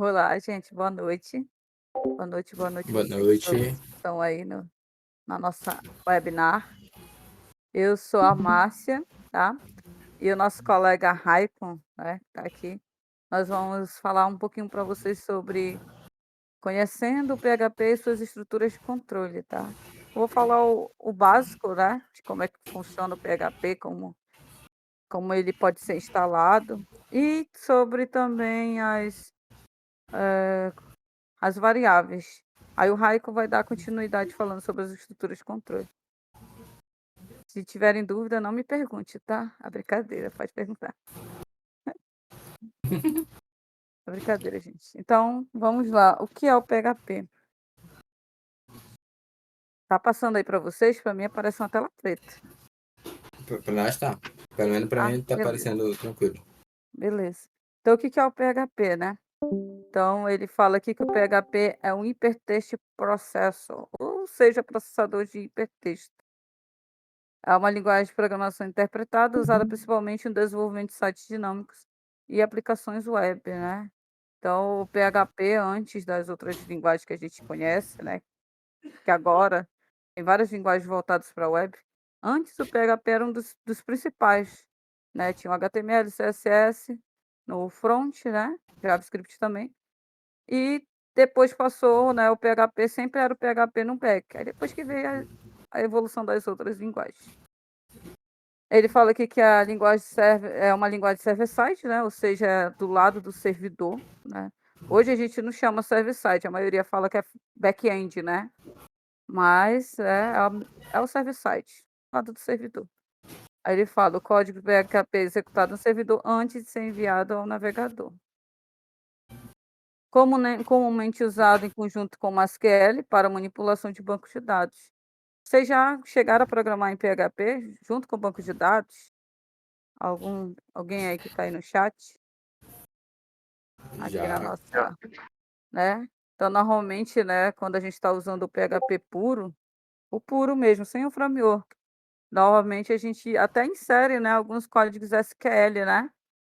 Olá, gente, boa noite. Boa noite Boa vocês todos noite. que estão aí na nossa webinar. Eu sou a Márcia, tá? E o nosso colega Raikon, né, que tá aqui. Nós vamos falar um pouquinho para vocês sobre conhecendo o PHP e suas estruturas de controle, tá? Vou falar o básico, né, de como é que funciona o PHP, como ele pode ser instalado e sobre também as variáveis. Aí o Raiko vai dar continuidade falando sobre as estruturas de controle. Se tiverem dúvida, não me pergunte, tá? A brincadeira, pode perguntar. A brincadeira, gente. Então, vamos lá. O que é o PHP? Tá passando aí para vocês? Para mim aparece uma tela preta, Pra nós tá. Pelo menos pra tá? mim tá Beleza, parecendo tranquilo. beleza. Então, o que que é o PHP, né? Então, ele fala aqui que o PHP é um Hypertext Processor, ou seja, processador de hipertexto. É uma linguagem de programação interpretada usada principalmente no desenvolvimento de sites dinâmicos e aplicações web, né. Então o PHP antes das outras linguagens que a gente conhece, né, que agora tem várias linguagens voltadas para a web. Antes o PHP era um dos principais, né, tinha o HTML, CSS no front, né, JavaScript também, e depois passou, né, o PHP sempre era o PHP no back, aí depois que veio a evolução das outras linguagens. Ele fala aqui que a linguagem serve é uma linguagem server-side, né, ou seja, é do lado do servidor, né. Hoje a gente não chama server-side, a maioria fala que é back-end, né, mas é o server-side, lado do servidor. Aí ele fala: "O código PHP é executado no servidor antes de ser enviado ao navegador". Comumente usado em conjunto com MySQL para manipulação de bancos de dados. Vocês já chegaram a programar em PHP junto com banco de dados? Alguém aí que está aí no chat, aqui na Já. nossa, né. Então normalmente, né, quando a gente está usando o PHP puro, o puro mesmo, sem o framework, normalmente a gente até insere, né, alguns códigos SQL, né,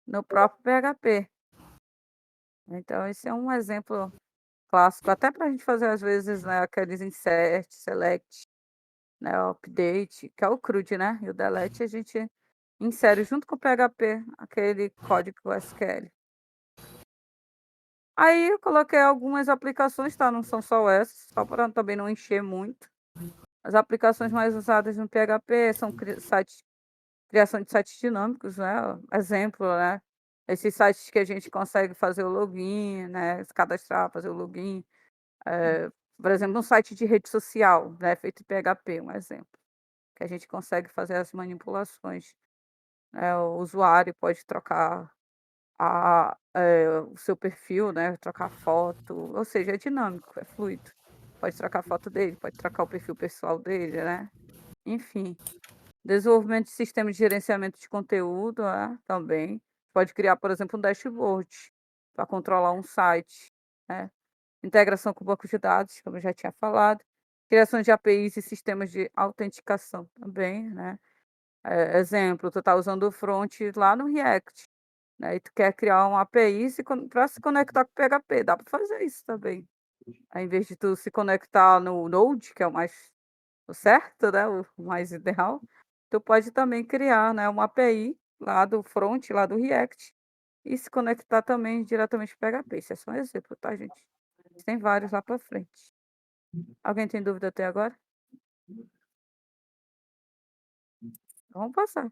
no próprio PHP. Então esse é um exemplo clássico, até para a gente fazer às vezes, né, aqueles insert, select, né, o update, que é o CRUD, né, e o delete a gente insere junto com o PHP aquele código SQL. Aí eu coloquei algumas aplicações, tá, não são só essas, só para também não encher muito. As aplicações mais usadas no PHP são criação de sites dinâmicos, né, exemplo, né, esses sites que a gente consegue fazer o login, né, se cadastrar, fazer o login, por exemplo, um site de rede social, né, feito em PHP, um exemplo, que a gente consegue fazer as manipulações, né, o usuário pode trocar o seu perfil, né, trocar foto, ou seja, é dinâmico, é fluido. Pode trocar a foto dele, pode trocar o perfil pessoal dele, né, enfim. Desenvolvimento de sistema de gerenciamento de conteúdo, também. Pode criar, por exemplo, um dashboard para controlar um site, né. Integração com banco de dados, como eu já tinha falado. Criação de APIs e sistemas de autenticação também, né. Exemplo, tu tá usando o front lá no React. Né, e tu quer criar uma API para se conectar com o PHP, dá para fazer isso também. Ao invés de tu se conectar no Node, que é o certo, né, o mais ideal, tu pode também criar, né, uma API lá do front, lá do React, e se conectar também diretamente com o PHP. Isso é só um exemplo, tá, gente? Tem vários lá para frente. Alguém tem dúvida até agora? Vamos passar.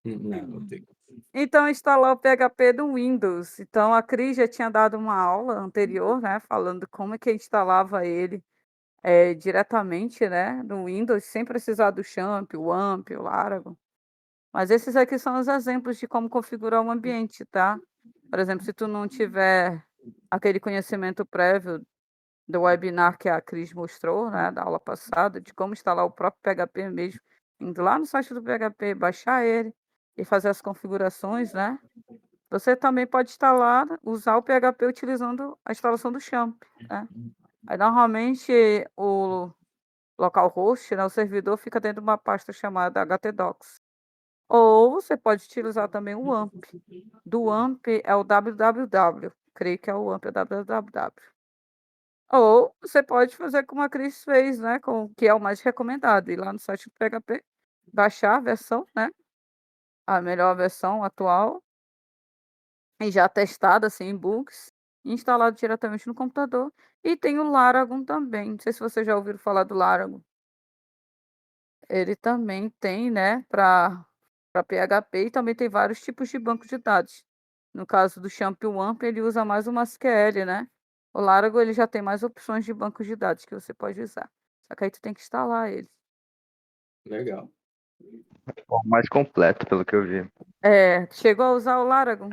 Não, não tem. Então, instalar o PHP do Windows. Então, a Cris já tinha dado uma aula anterior, né, falando como é que instalava ele, diretamente, né, no Windows, sem precisar do XAMPP, o AMP, o Laravel. Mas esses aqui são os exemplos de como configurar um ambiente, tá. Por exemplo, se tu não tiver aquele conhecimento prévio do webinar que a Cris mostrou, né, da aula passada, de como instalar o próprio PHP mesmo, indo lá no site do PHP, baixar ele e fazer as configurações, né. Você também pode instalar usar o PHP utilizando a instalação do XAMPP, né. Aí normalmente o localhost, né, o servidor fica dentro de uma pasta chamada htdocs. Ou você pode utilizar também o AMP. Do AMP é o www. creio que é o AMP, é www. Ou você pode fazer como a Cris fez, né, com que é o mais recomendado, ir lá no site do PHP, baixar a versão, né, a melhor versão atual e já testada, sem bugs, instalado diretamente no computador. E tem o Laragon também, não sei se vocês já ouviram falar do Laragon. Ele também tem, né, para PHP e também tem vários tipos de banco de dados. No caso do Champ-Wamp, ele usa mais o MySQL, né. O Laragon, ele já tem mais opções de banco de dados que você pode usar, só que aí tu tem que instalar ele. Legal. O mais completo, pelo que eu vi. É, chegou a usar o Laragon,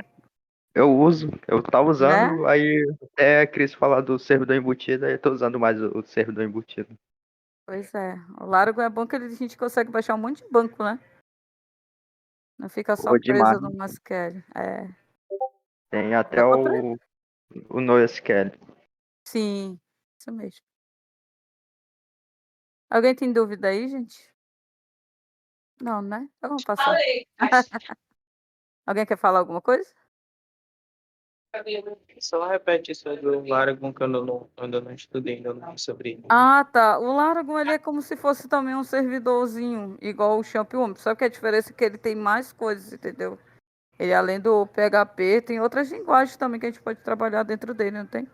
Eu tava né? usando, aí até a Cris falar do servidor embutido, aí eu tô usando mais o servidor embutido. Pois é, o Laragon é bom que a gente consegue baixar um monte de banco, né, não fica só Pô, demais. preso no MySQL. É, Tem dá até pra o NoSQL. sim, isso mesmo. Alguém tem dúvida aí, gente? Não, né? Então vamos passar. Alguém quer falar alguma coisa? Só repete isso aí do Laragon que eu não estudei ainda não sobre ele. Ah, tá. O Laragon, ele é como se fosse também um servidorzinho, igual o Champion. Só que a diferença é que ele tem mais coisas, entendeu? Ele, além do PHP, tem outras linguagens também que a gente pode trabalhar dentro dele, não tem?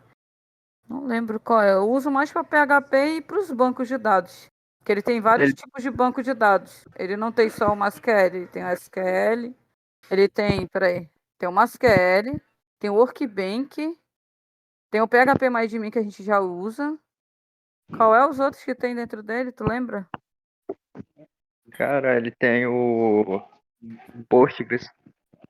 Não lembro qual é. Eu uso mais para PHP e para os bancos de dados. Que ele tem vários Ele, tipos de banco de dados. Ele não tem só o MySQL, ele tem o SQL, ele tem, peraí, tem o MySQL, tem o Workbench, tem o PHP que a gente já usa. Qual é os outros que tem dentro dele, tu lembra? cara, ele tem o Postgres,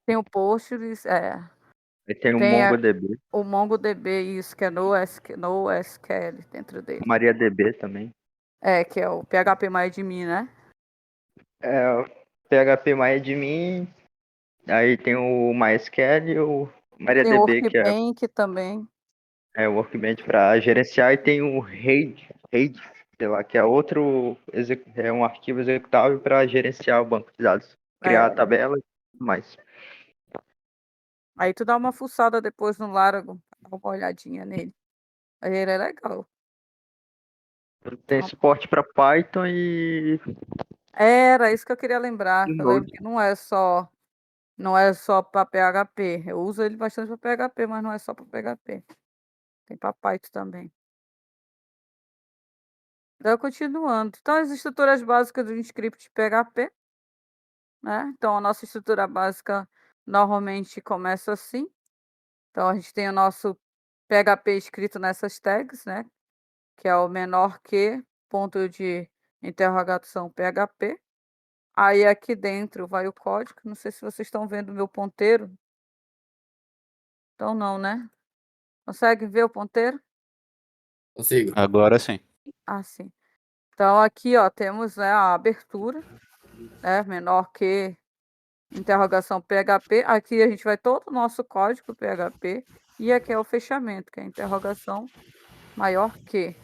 Tem o Postgres, ele tem o tem MongoDB, o MongoDB, isso, que é no SQL dentro o dele. MariaDB também. É, que é o PHP né? É, o PHP MyAdmin, aí tem o MySQL e o Tem o MariaDB, que Workbench também. é o Workbench para gerenciar, e tem o RAID, sei lá, que é outro, é um arquivo executável para gerenciar o banco de dados, criar a É. tabela e tudo mais. Aí tu dá uma fuçada depois no Laragon, dá uma olhadinha nele. Aí ele é legal. Tem Então, suporte para Python e era isso que eu queria lembrar. Eu lembro Node. que não é só para PHP. Eu uso ele bastante para PHP, mas não é só para PHP. Tem para Python também. Então, continuando. Então, as estruturas básicas do script PHP, né? Então, a nossa estrutura básica normalmente começa assim. Então, a gente tem o nosso PHP escrito nessas tags, né? Que é o menor que, ponto de interrogação PHP. Aí aqui dentro vai o código. Não sei se vocês estão vendo o meu ponteiro. Então não, né? Consegue ver o ponteiro? Consigo. Agora sim. Ah, sim. Então aqui, ó, temos, né, a abertura, né, menor que interrogação PHP. Aqui a gente vai todo o nosso código PHP e aqui é o fechamento, que é interrogação maior que.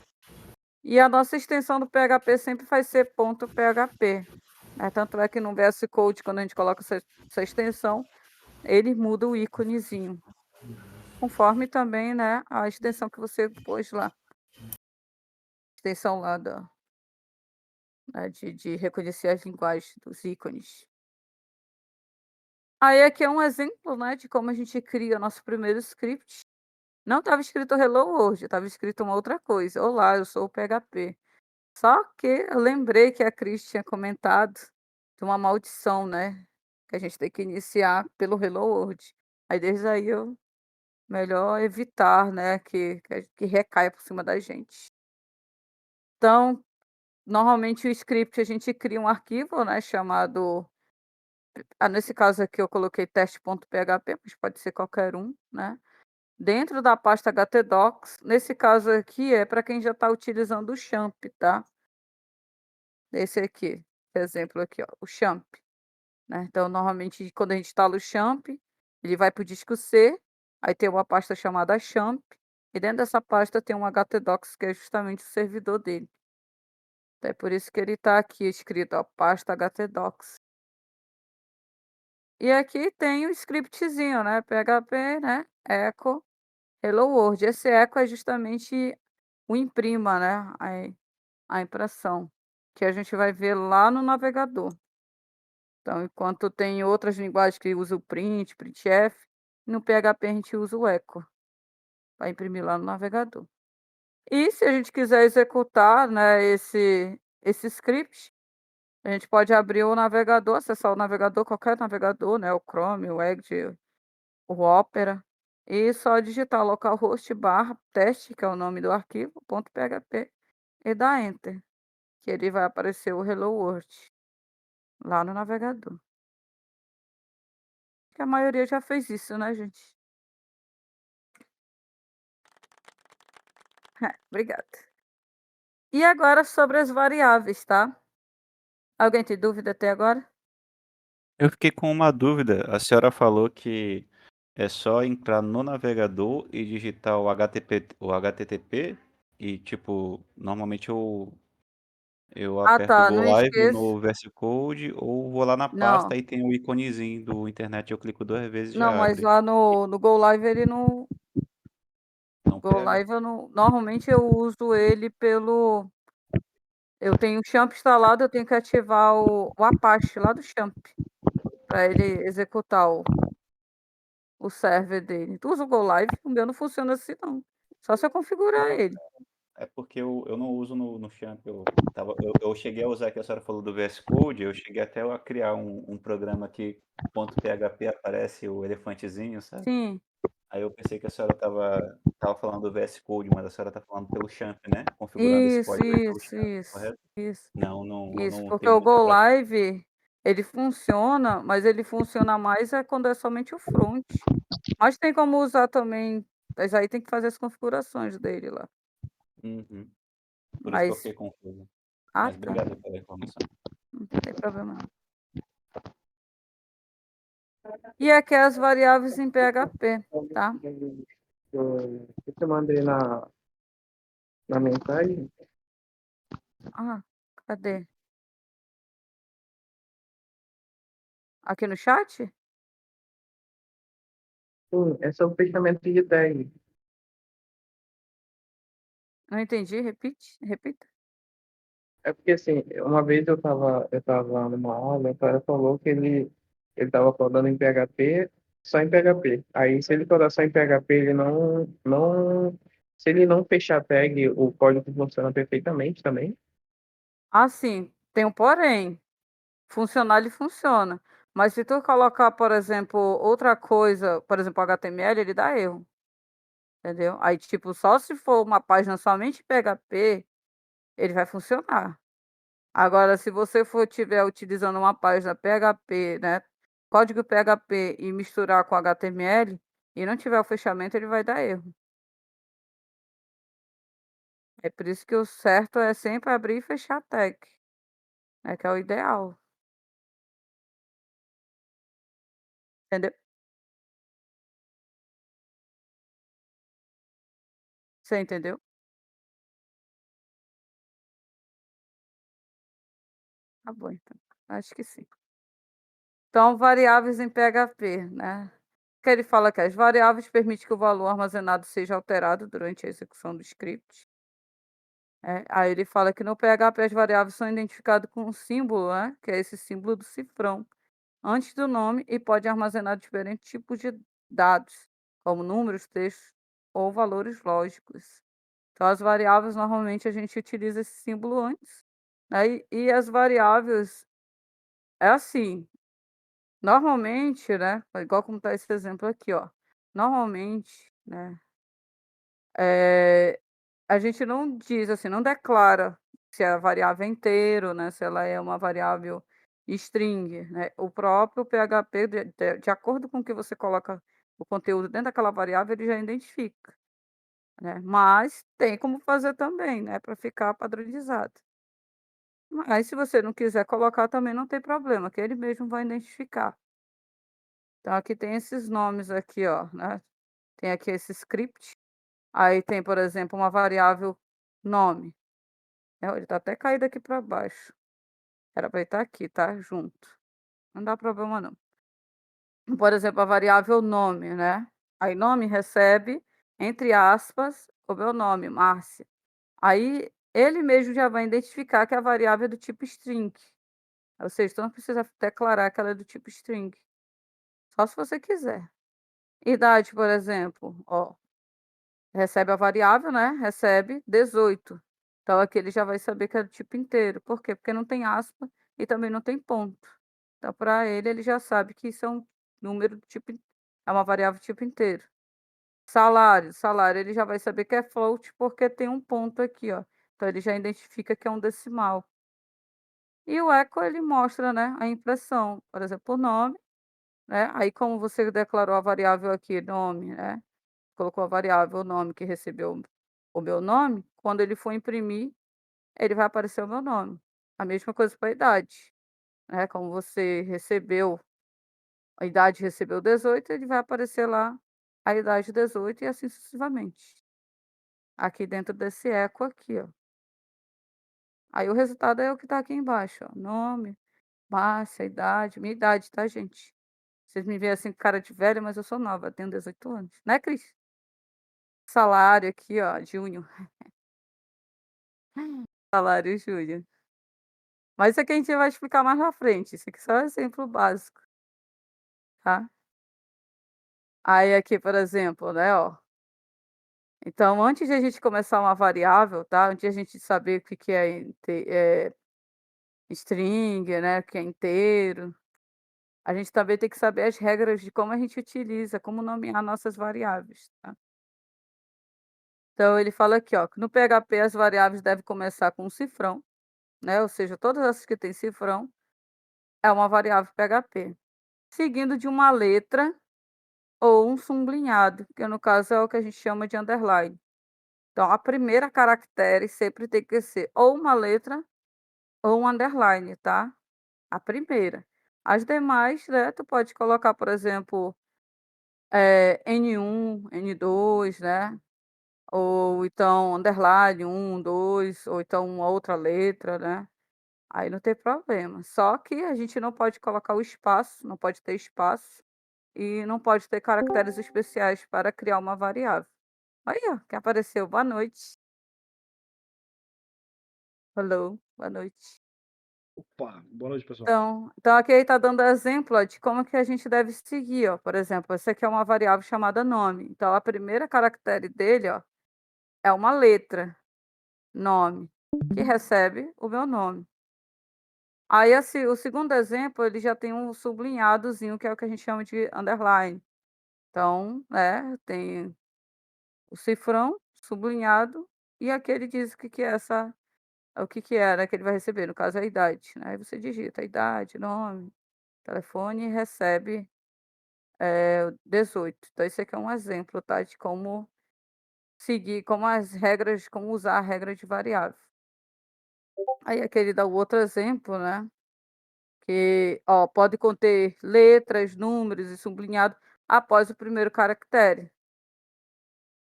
E a nossa extensão do PHP sempre vai ser ponto .php, né? Tanto é que no VS Code, quando a gente coloca essa extensão, ele muda o íconezinho, conforme também, né, a extensão que você pôs lá. Extensão lá né, de reconhecer as linguagens dos ícones. Aí aqui é um exemplo, né, de como a gente cria nosso primeiro script. Não estava escrito Hello World, estava escrito uma outra coisa. Olá, eu sou o PHP. Só que eu lembrei que a Cris tinha comentado de uma maldição, né, que a gente tem que iniciar pelo Hello World. Aí desde aí eu melhor evitar, né, que recaia por cima da gente. Então, normalmente o script a gente cria um arquivo, né, chamado nesse caso aqui eu coloquei teste.php, mas pode ser qualquer um, né, dentro da pasta htdocs. Nesse caso aqui é para quem já está utilizando o champ, tá? Esse aqui, exemplo aqui, ó, o champ, né. Então, normalmente, quando a gente instala o champ, ele vai para o disco C, aí tem uma pasta chamada champ, e dentro dessa pasta tem um htdocs, que é justamente o servidor dele. Então, é por isso que ele está aqui escrito, ó, pasta htdocs. E aqui tem o scriptzinho, né, PHP, né, echo Hello World. Esse eco é justamente o imprima, né, a impressão, que a gente vai ver lá no navegador. Então, enquanto tem outras linguagens que usam o print, printf, no PHP a gente usa o echo, para imprimir lá no navegador. E se a gente quiser executar, né, esse script, a gente pode abrir o navegador, acessar o navegador, qualquer navegador, né, o Chrome, o Edge, o Opera, e só digitar localhost barra teste, que é o nome do arquivo, ponto .php, e dar enter, que ele vai aparecer o Hello World lá no navegador. Que a maioria já fez isso, né, gente? Obrigada. E agora sobre as variáveis, tá? Alguém tem dúvida até agora? Eu fiquei com uma dúvida. A senhora falou que é só entrar no navegador e digitar o HTTP e, tipo, normalmente eu Ah, aperto tá, Go não Live esqueça. no VS Code ou vou lá na Não, pasta e tem o íconezinho do internet, eu clico 2 vezes e não, já mas abre. lá no Go Live ele não. Não Go pega? Live eu não. Normalmente eu uso ele pelo. Eu tenho o Champ instalado, eu tenho que ativar o Apache lá do Champ, para ele executar o server dele. Tu usa o Go Live? O meu não funciona assim, não. Só se eu configurar Não, ele. é porque eu não uso no Champ. Eu cheguei a usar, que a senhora falou do VS Code, eu cheguei até a criar um programa que .php aparece o elefantezinho, sabe? Sim, Aí eu pensei que a senhora tava falando do VS Code, mas a senhora tá falando pelo Champ, né? Configurando esse isso, código aí pelo isso, Champ, isso, correto? isso. Não, eu Isso, não porque tenho o muita Go prática. Live, ele funciona, mas ele funciona mais quando é somente o front. Mas tem como usar também, mas aí tem que fazer as configurações dele lá. Uhum. Por isso que eu Mas fiquei confuso. ah, Mas tá, obrigado pela informação. não tem problema não. E aqui é as variáveis em PHP, tá? Eu te mandei na mensagem. Ah, cadê? Aqui no chat? Sim, é sobre fechamento de tag. Não entendi, repita. É porque, assim, uma vez eu tava numa aula, o cara falou que ele tava codando em PHP, só em PHP. Aí, se ele codar só em PHP, se ele não fechar a tag, o código funciona perfeitamente também. Ah, sim, tem um porém. Funcionar ele funciona. Mas se tu colocar, por exemplo, outra coisa, por exemplo, HTML, ele dá erro. Entendeu? Aí, tipo, só se for uma página somente PHP, ele vai funcionar. Agora, se você for tiver utilizando uma página PHP, né, código PHP e misturar com HTML e não tiver o fechamento, ele vai dar erro. É por isso que o certo é sempre abrir e fechar a tag, né, que é o ideal. Entendeu? Você entendeu? Tá bom, então. Acho que sim. Então, variáveis em PHP, né? Que ele fala que as variáveis permitem que o valor armazenado seja alterado durante a execução do script. Aí ele fala que no PHP as variáveis são identificadas com um símbolo, né? Que é esse símbolo do cifrão, antes do nome e pode armazenar diferentes tipos de dados, como números, textos ou valores lógicos. Então, as variáveis, normalmente, a gente utiliza esse símbolo antes, né? E as variáveis, é assim, normalmente, né? Igual como está esse exemplo aqui, ó. Normalmente, né? A gente não diz assim, não declara se a variável é inteiro, né, se ela é uma variável string, né. O próprio PHP, de acordo com o que você coloca o conteúdo dentro daquela variável, ele já identifica, né. Mas tem como fazer também, né, para ficar padronizado. Mas se você não quiser colocar também não tem problema, que ele mesmo vai identificar. Então aqui tem esses nomes aqui, ó, né. Tem aqui esse script, aí tem, por exemplo, uma variável nome. Ele está até caído aqui para baixo. Era para ele estar aqui, tá, junto. Não dá problema não. Por exemplo, a variável nome, né. Aí nome recebe entre aspas, o meu nome, Márcia. Aí ele mesmo já vai identificar que a variável é do tipo string. Ou seja, tu não precisa declarar que ela é do tipo string. Só se você quiser. Idade, por exemplo, ó, recebe a variável, né? Recebe 18. Então aqui ele já vai saber que é do tipo inteiro. Por quê? Porque não tem aspa e também não tem ponto. Então, para ele já sabe que isso é um número do tipo, é uma variável do tipo inteiro. Salário, ele já vai saber que é float porque tem um ponto aqui, ó. Então ele já identifica que é um decimal. E o echo ele mostra, né, a impressão, por exemplo, o nome, né? Aí como você declarou a variável aqui, nome, né? Colocou a variável nome que recebeu o meu nome, quando ele for imprimir, ele vai aparecer o meu nome. A mesma coisa para a idade, né? Como você recebeu, a idade recebeu 18, ele vai aparecer lá a idade 18 e assim sucessivamente. Aqui dentro desse eco aqui, ó. Aí o resultado é o que está aqui embaixo, ó. Nome, Márcia, idade, minha idade, tá, gente? Vocês me veem assim com cara de velha, mas eu sou nova, eu tenho 18 anos. Né, Cris? Salário aqui, ó, junho. Salário junho. Mas isso aqui a gente vai explicar mais na frente. Isso aqui só é um exemplo básico, tá? Aí aqui, por exemplo, né, ó. Então, antes de a gente começar uma variável, tá? Antes de a gente saber o que que é string, né, o que é inteiro, a gente também tem que saber as regras de como a gente utiliza, como nomear nossas variáveis, tá? Então ele fala aqui, ó, que no PHP as variáveis devem começar com um cifrão, né? Ou seja, todas essas que têm cifrão é uma variável PHP, seguindo de uma letra ou um sublinhado, que no caso é o que a gente chama de underline. Então a primeira caractere sempre tem que ser ou uma letra ou um underline, tá? A primeira. As demais, né, tu pode colocar, por exemplo, N1, N2, né? Ou então underline 1, 2, ou então uma outra letra, né? Aí não tem problema. Só que a gente não pode colocar o espaço, não pode ter espaço e não pode ter caracteres especiais para criar uma variável. Aí, ó, que apareceu. Boa noite. Hello, boa noite. Opa, boa noite, pessoal. Então aqui ele está dando exemplo, ó, de como que a gente deve seguir, ó. Por exemplo, essa aqui é uma variável chamada nome. Então a primeira caractere dele, ó, é uma letra, nome, que recebe o meu nome. Aí assim, o segundo exemplo, ele já tem um sublinhadozinho, que é o que a gente chama de underline. Então, né, tem o cifrão sublinhado e aqui ele diz o que que é essa, o que que é, né, que ele vai receber, no caso é a idade, né? Aí você digita a idade, nome, telefone e recebe 18. Então esse aqui é um exemplo, tá, de como seguir, como as regras, como usar a regra de variável. Aí aqui ele dá o outro exemplo, né, que, ó, pode conter letras, números e sublinhado após o primeiro caractere.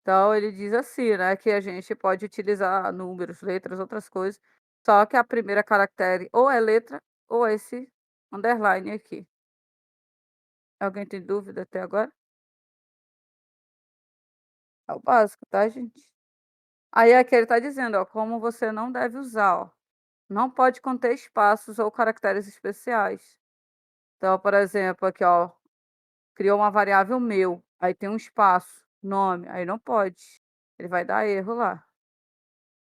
Então ele diz assim, né, que a gente pode utilizar números, letras, outras coisas, só que a primeira caractere ou é letra ou é esse underline aqui. Alguém tem dúvida até agora? É o básico, tá, gente? Aí aqui ele está dizendo, ó, como você não deve usar, ó. Não pode conter espaços ou caracteres especiais. Então, por exemplo, aqui, ó, criou uma variável meu, aí tem um espaço, nome, aí não pode. Ele vai dar erro lá.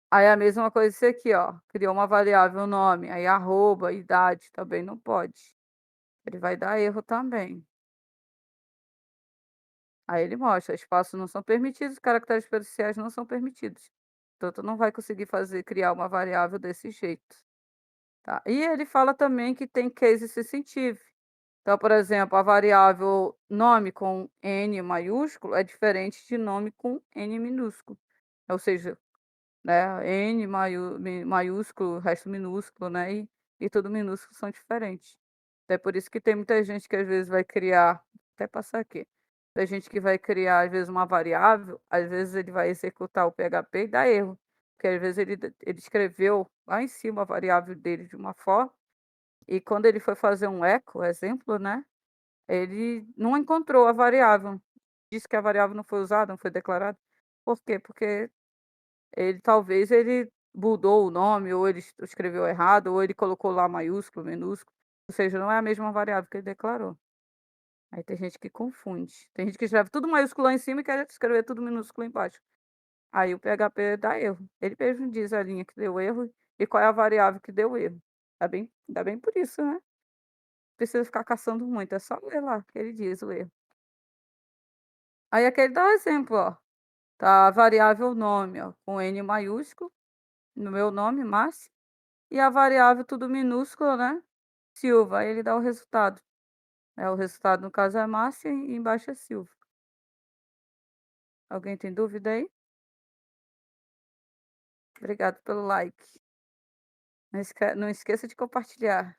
Aí a mesma coisa isso aqui, ó, criou uma variável nome, aí arroba, idade, também não pode. Ele vai dar erro também. Aí ele mostra, espaços não são permitidos, caracteres especiais não são permitidos. Então tu não vai conseguir criar uma variável desse jeito, tá? E ele fala também que tem case sensitive. Então, por exemplo, a variável nome com N maiúsculo é diferente de nome com N minúsculo. Ou seja, né, N maiúsculo, resto minúsculo, né, e tudo minúsculo são diferentes. É por isso que tem muita gente que às vezes vai criar, até passar aqui, tem gente que vai criar às vezes uma variável, às vezes ele vai executar o PHP e dá erro, porque às vezes ele escreveu lá em cima a variável dele de uma forma, e quando ele foi fazer um echo, exemplo, né, ele não encontrou a variável. disse que a variável não foi usada, não foi declarada. Por quê? Porque talvez ele mudou o nome, ou ele escreveu errado, ou ele colocou lá maiúsculo, minúsculo, ou seja, não é a mesma variável que ele declarou. Aí tem gente que confunde. Tem gente que escreve tudo maiúsculo lá em cima e quer escrever tudo minúsculo embaixo. Aí o PHP dá erro. Ele mesmo diz a linha que deu erro e qual é a variável que deu erro. Ainda bem por isso, né? Não precisa ficar caçando muito, é só ler lá que ele diz o erro. Aí aqui ele dá um exemplo, ó. Tá a variável nome, ó, com N maiúsculo, no meu nome, Márcia, e a variável tudo minúsculo, né? Silva. Aí ele dá o resultado. O resultado, no caso, é Márcia e embaixo é Silva. Alguém tem dúvida aí? Obrigado pelo like. Não esqueça de compartilhar.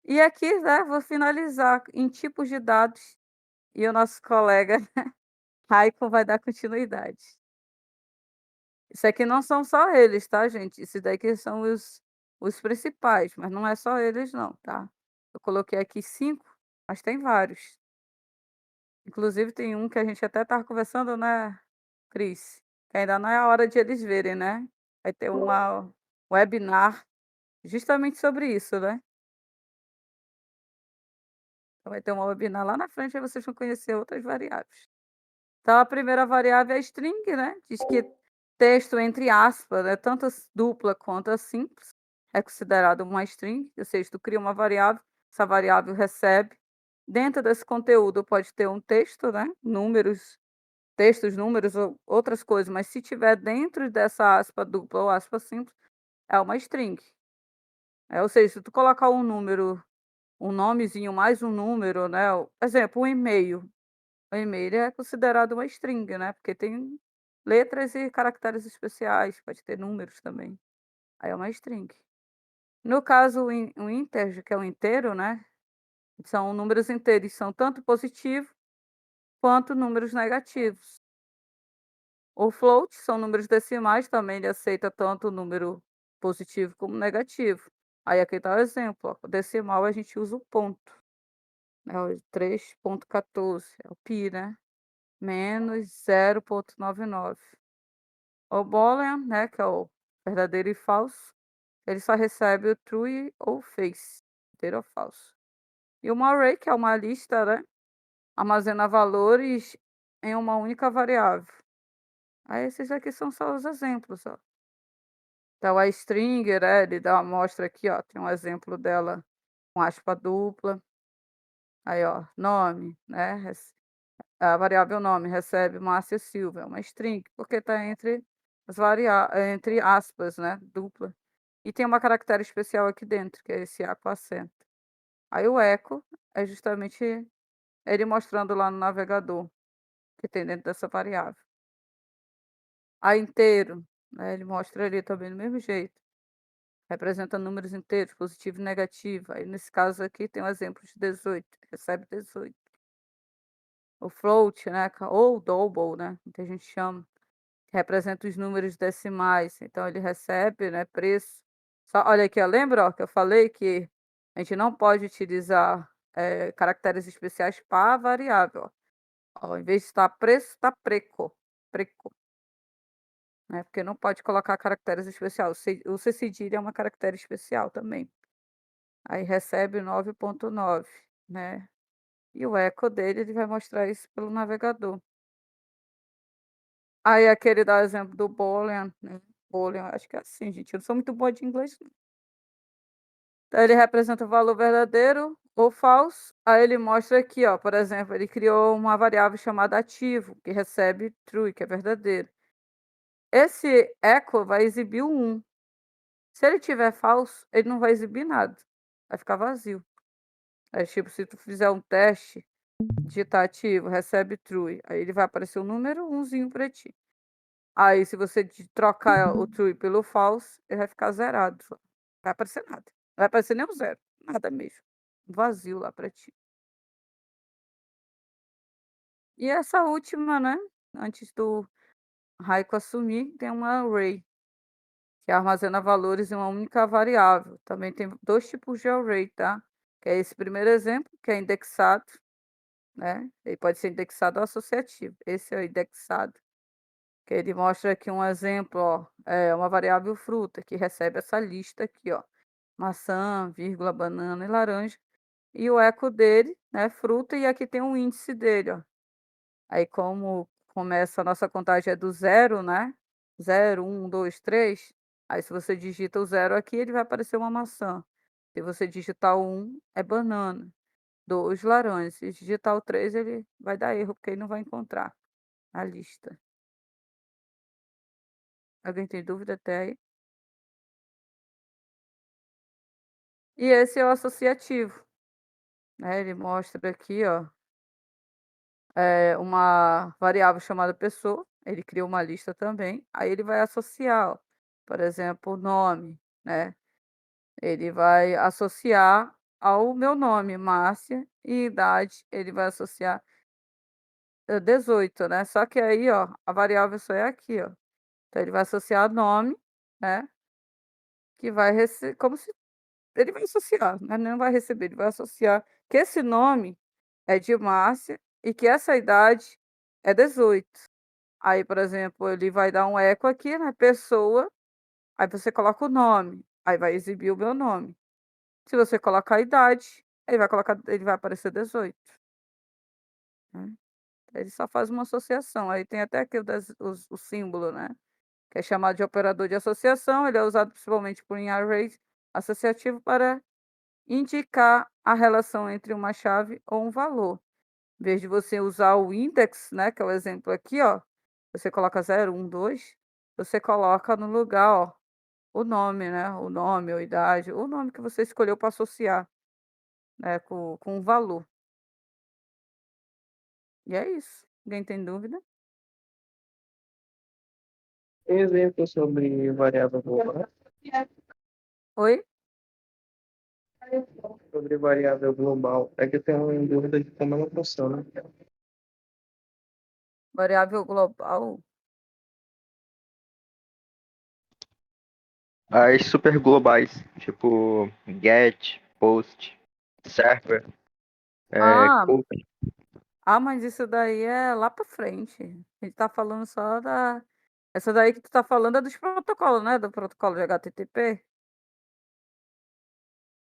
E aqui, né, vou finalizar em tipos de dados e o nosso colega Raikon vai dar continuidade. Isso aqui não são só eles, tá, gente? Isso daqui são os principais, mas não é só eles não, tá? Eu coloquei aqui 5, mas tem vários. Inclusive tem um que a gente até estava conversando, né, Cris? Que ainda não é a hora de eles verem, né? Vai ter uma webinar justamente sobre isso, né? Então vai ter uma webinar lá na frente, aí vocês vão conhecer outras variáveis. Então a primeira variável é a string, né? Diz que texto entre aspas, né, tanto a dupla quanto a simples, é considerado uma string, ou seja, tu cria uma variável, essa variável recebe. Dentro desse conteúdo pode ter um texto, né? Números, textos, números ou outras coisas, mas se tiver dentro dessa aspa dupla ou aspa simples, é uma string. Ou seja, se tu colocar um número, um nomezinho mais um número, né? Exemplo, um e-mail. O e-mail é considerado uma string, né? Porque tem letras e caracteres especiais, pode ter números também. Aí é uma string. No caso, o integer, que é o inteiro, né? São números inteiros, são tanto positivos quanto números negativos. O float são números decimais, também ele aceita tanto número positivo como negativo. Aí aqui está o exemplo, ó. O decimal a gente usa o ponto. É o 3,14, é o pi, né? Menos 0,99. O boolean, né, que é o verdadeiro e falso, ele só recebe o true ou false, verdadeiro ou falso. E uma array, que é uma lista, né, armazena valores em uma única variável. Aí esses aqui são só os exemplos, ó. Então a string, né, ele dá uma amostra aqui, ó, tem um exemplo dela com aspa dupla. Aí, ó, nome, né, a variável nome recebe Márcia Silva, é uma string, porque está entre aspas, né, dupla. E tem uma caractere especial aqui dentro, que é esse A com acento. Aí o echo é justamente ele mostrando lá no navegador, que tem dentro dessa variável. A inteiro, né, ele mostra ali também do mesmo jeito. Representa números inteiros, positivo e negativo. Aí nesse caso aqui tem um exemplo de 18, recebe 18. O float, né, ou double, né, que a gente chama, que representa os números decimais. Então ele recebe, né, preço. Olha aqui, ó, lembra, ó, que eu falei que a gente não pode utilizar caracteres especiais para variável. Ó. Em vez de estar preço, está preco, né? Porque não pode colocar caracteres especiais. O cedilha é uma caractere especial também. Aí recebe 9,9, né? E o eco dele, ele vai mostrar isso pelo navegador. Aí aquele dá o exemplo do Boolean, né? Boolean, acho que é assim, gente. Eu não sou muito boa de inglês, não. Então, ele representa o valor verdadeiro ou falso. Aí ele mostra aqui, ó, por exemplo, ele criou uma variável chamada ativo, que recebe true, que é verdadeiro. Esse echo vai exibir o 1. Se ele tiver falso, ele não vai exibir nada. Vai ficar vazio. É tipo, se tu fizer um teste, digitar ativo, recebe true. Aí ele vai aparecer o número 1zinho para ti. Aí, se você trocar o true pelo false, ele vai ficar zerado. Não vai aparecer nada. Não vai aparecer nem o zero. Nada mesmo. Vazio lá para ti. E essa última, né? Antes do Raiko assumir, tem uma array, que armazena valores em uma única variável. Também tem dois tipos de array, tá? Que é esse primeiro exemplo, que é indexado, né? Ele pode ser indexado ou associativo. Esse é o indexado, que ele mostra aqui um exemplo, ó, é uma variável fruta que recebe essa lista aqui, ó, maçã, vírgula, banana e laranja, e o eco dele, né, fruta, e aqui tem um índice dele, ó. Aí como começa a nossa contagem é do zero, né? 0, 1, 2, 3. Aí se você digita o zero aqui, ele vai aparecer uma maçã. Se você digitar o 1, é banana. 2, laranja. Se digitar o 3, ele vai dar erro, porque ele não vai encontrar a lista. Alguém tem dúvida até aí? E esse é o associativo, né? Ele mostra aqui, ó, uma variável chamada pessoa. Ele cria uma lista também. Aí ele vai associar, ó, por exemplo, o nome, né? Ele vai associar ao meu nome, Márcia, e idade ele vai associar 18, né? Só que aí, ó, a variável só é aqui, ó. Então ele vai associar nome, né? Que vai receber, como se ele vai associar, né? Não vai receber, ele vai associar que esse nome é de Márcia e que essa idade é 18. Aí, por exemplo, ele vai dar um eco aqui, né? Pessoa, aí você coloca o nome, aí vai exibir o meu nome. Se você colocar a idade, ele vai aparecer 18, né. Ele só faz uma associação, aí tem até aqui o símbolo, né, que é chamado de operador de associação, ele é usado principalmente por em arrays associativo para indicar a relação entre uma chave ou um valor. Em vez de você usar o index, né, que é o exemplo aqui, ó, você coloca 0, 1, 2, você coloca no lugar, ó, o nome, né, o nome ou idade, o nome que você escolheu para associar, né, com o valor. E é isso. Ninguém tem dúvida? Tem exemplo sobre variável global? Oi? Sobre variável global. É que eu tenho uma dúvida de como ela funciona. Variável global? As super globais, tipo get, post, server, Ah, cookie. mas isso daí é lá pra frente. A gente tá falando só da. Essa daí que tu tá falando é dos protocolos, né? Do protocolo de HTTP,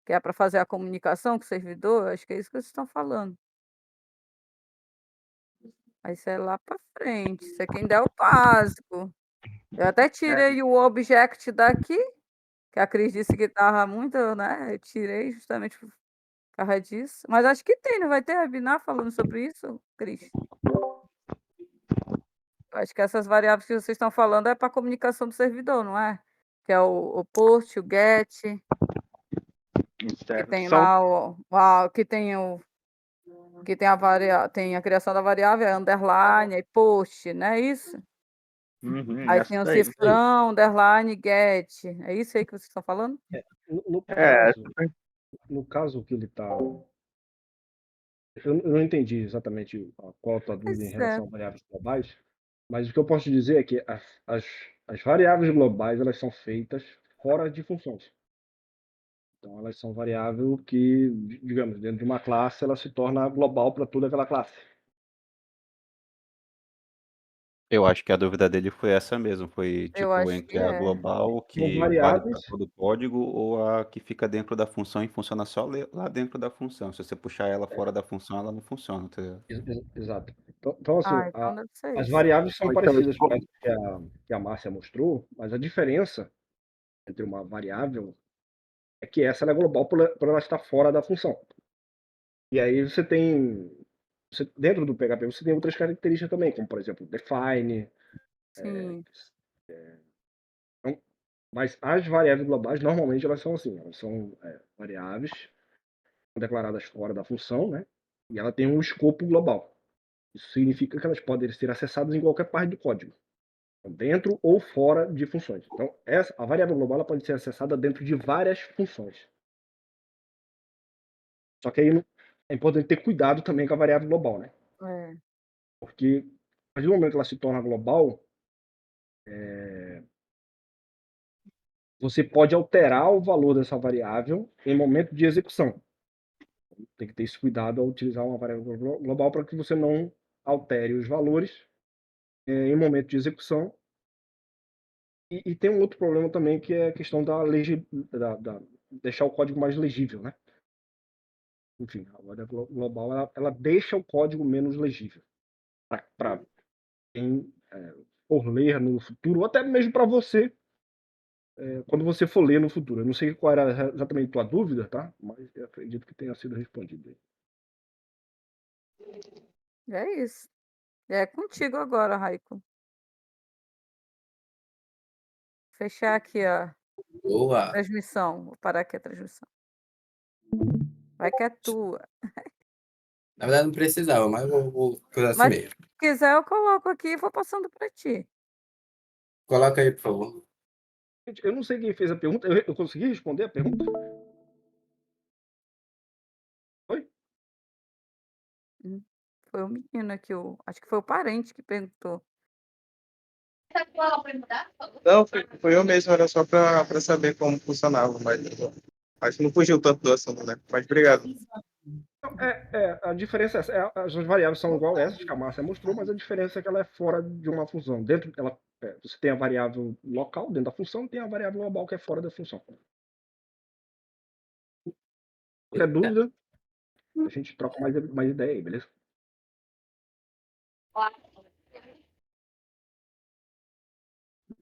que é para fazer a comunicação com o servidor. Acho que é isso que vocês estão falando. Aí isso é lá pra frente. Isso aqui ainda é o básico. Eu até tirei o object daqui, que a Cris disse que tava muito, né? Eu tirei justamente por causa disso. Mas acho que tem, não vai ter webinar falando sobre isso, Cris? Eu acho que essas variáveis que vocês estão falando é para comunicação do servidor, não é? Que é o post, o get, que Server. tem São, lá que tem tem a criação da variável, é underline, aí post, não é isso? Aí essa tem o daí. cifrão, underline, get. É isso aí que vocês estão falando? No É, caso, no caso que ele está. Eu não entendi exatamente qual a tua dúvida em Pois é. relação a variáveis globais, mas o que eu posso te dizer é que as variáveis globais elas são feitas fora de funções. Então, elas são variáveis que, digamos, dentro de uma classe, ela se torna global para toda aquela classe. Eu acho que a dúvida dele foi essa mesmo, foi Eu tipo acho que entre a é. global São que vale variáveis. para todo o código ou a que fica dentro da função e funciona só lá dentro da função. Se você puxar ela fora da função, ela não funciona, entendeu? Exato. Então, assim, Então deve ser as isso. variáveis são então, parecidas com essa que a Márcia mostrou, mas a diferença entre uma variável é que essa ela é global por ela estar fora da função. E aí dentro do PHP, você tem outras características também, como, por exemplo, define. Sim. Então, mas as variáveis globais, normalmente, elas são assim, elas são variáveis declaradas fora da função, né? E ela tem um escopo global. Isso significa que elas podem ser acessadas em qualquer parte do código, dentro ou fora de funções. Então, a variável global ela pode ser acessada dentro de várias funções. Só que aí é importante ter cuidado também com a variável global, né? É. Porque a partir do momento que ela se torna global, você pode alterar o valor dessa variável em momento de execução. tem que ter esse cuidado ao utilizar uma variável global para que você não altere os valores em momento de execução. E tem um outro problema também, que é a questão da deixar o código mais legível, né? Enfim, a variável global ela deixa o código menos legível para quem for ler no futuro, ou até mesmo para você, quando você for ler no futuro. Eu não sei qual era exatamente a tua dúvida, tá? Mas eu acredito que tenha sido respondido aí. É isso. É contigo agora, Raiko. Fechar aqui a Boa. transmissão. Vou parar aqui a transmissão. Vai que é tua. Na verdade, não precisava, mas vou fazer assim Mas mesmo. se quiser, eu coloco aqui e vou passando para ti. Coloca aí, por favor. Gente, eu não sei quem fez a pergunta. Eu consegui responder a pergunta? Foi? Foi o menino aqui, acho que foi o parente que perguntou. Não, foi eu mesmo, era só para saber como funcionava, mas acho que não fugiu tanto do assunto, né? Mas obrigado. A diferença as variáveis são igual essas que a Márcia mostrou, mas a diferença é que ela é fora de uma função. Você tem a variável local dentro da função e tem a variável global que é fora da função. Qualquer dúvida, a gente troca mais ideia aí, beleza?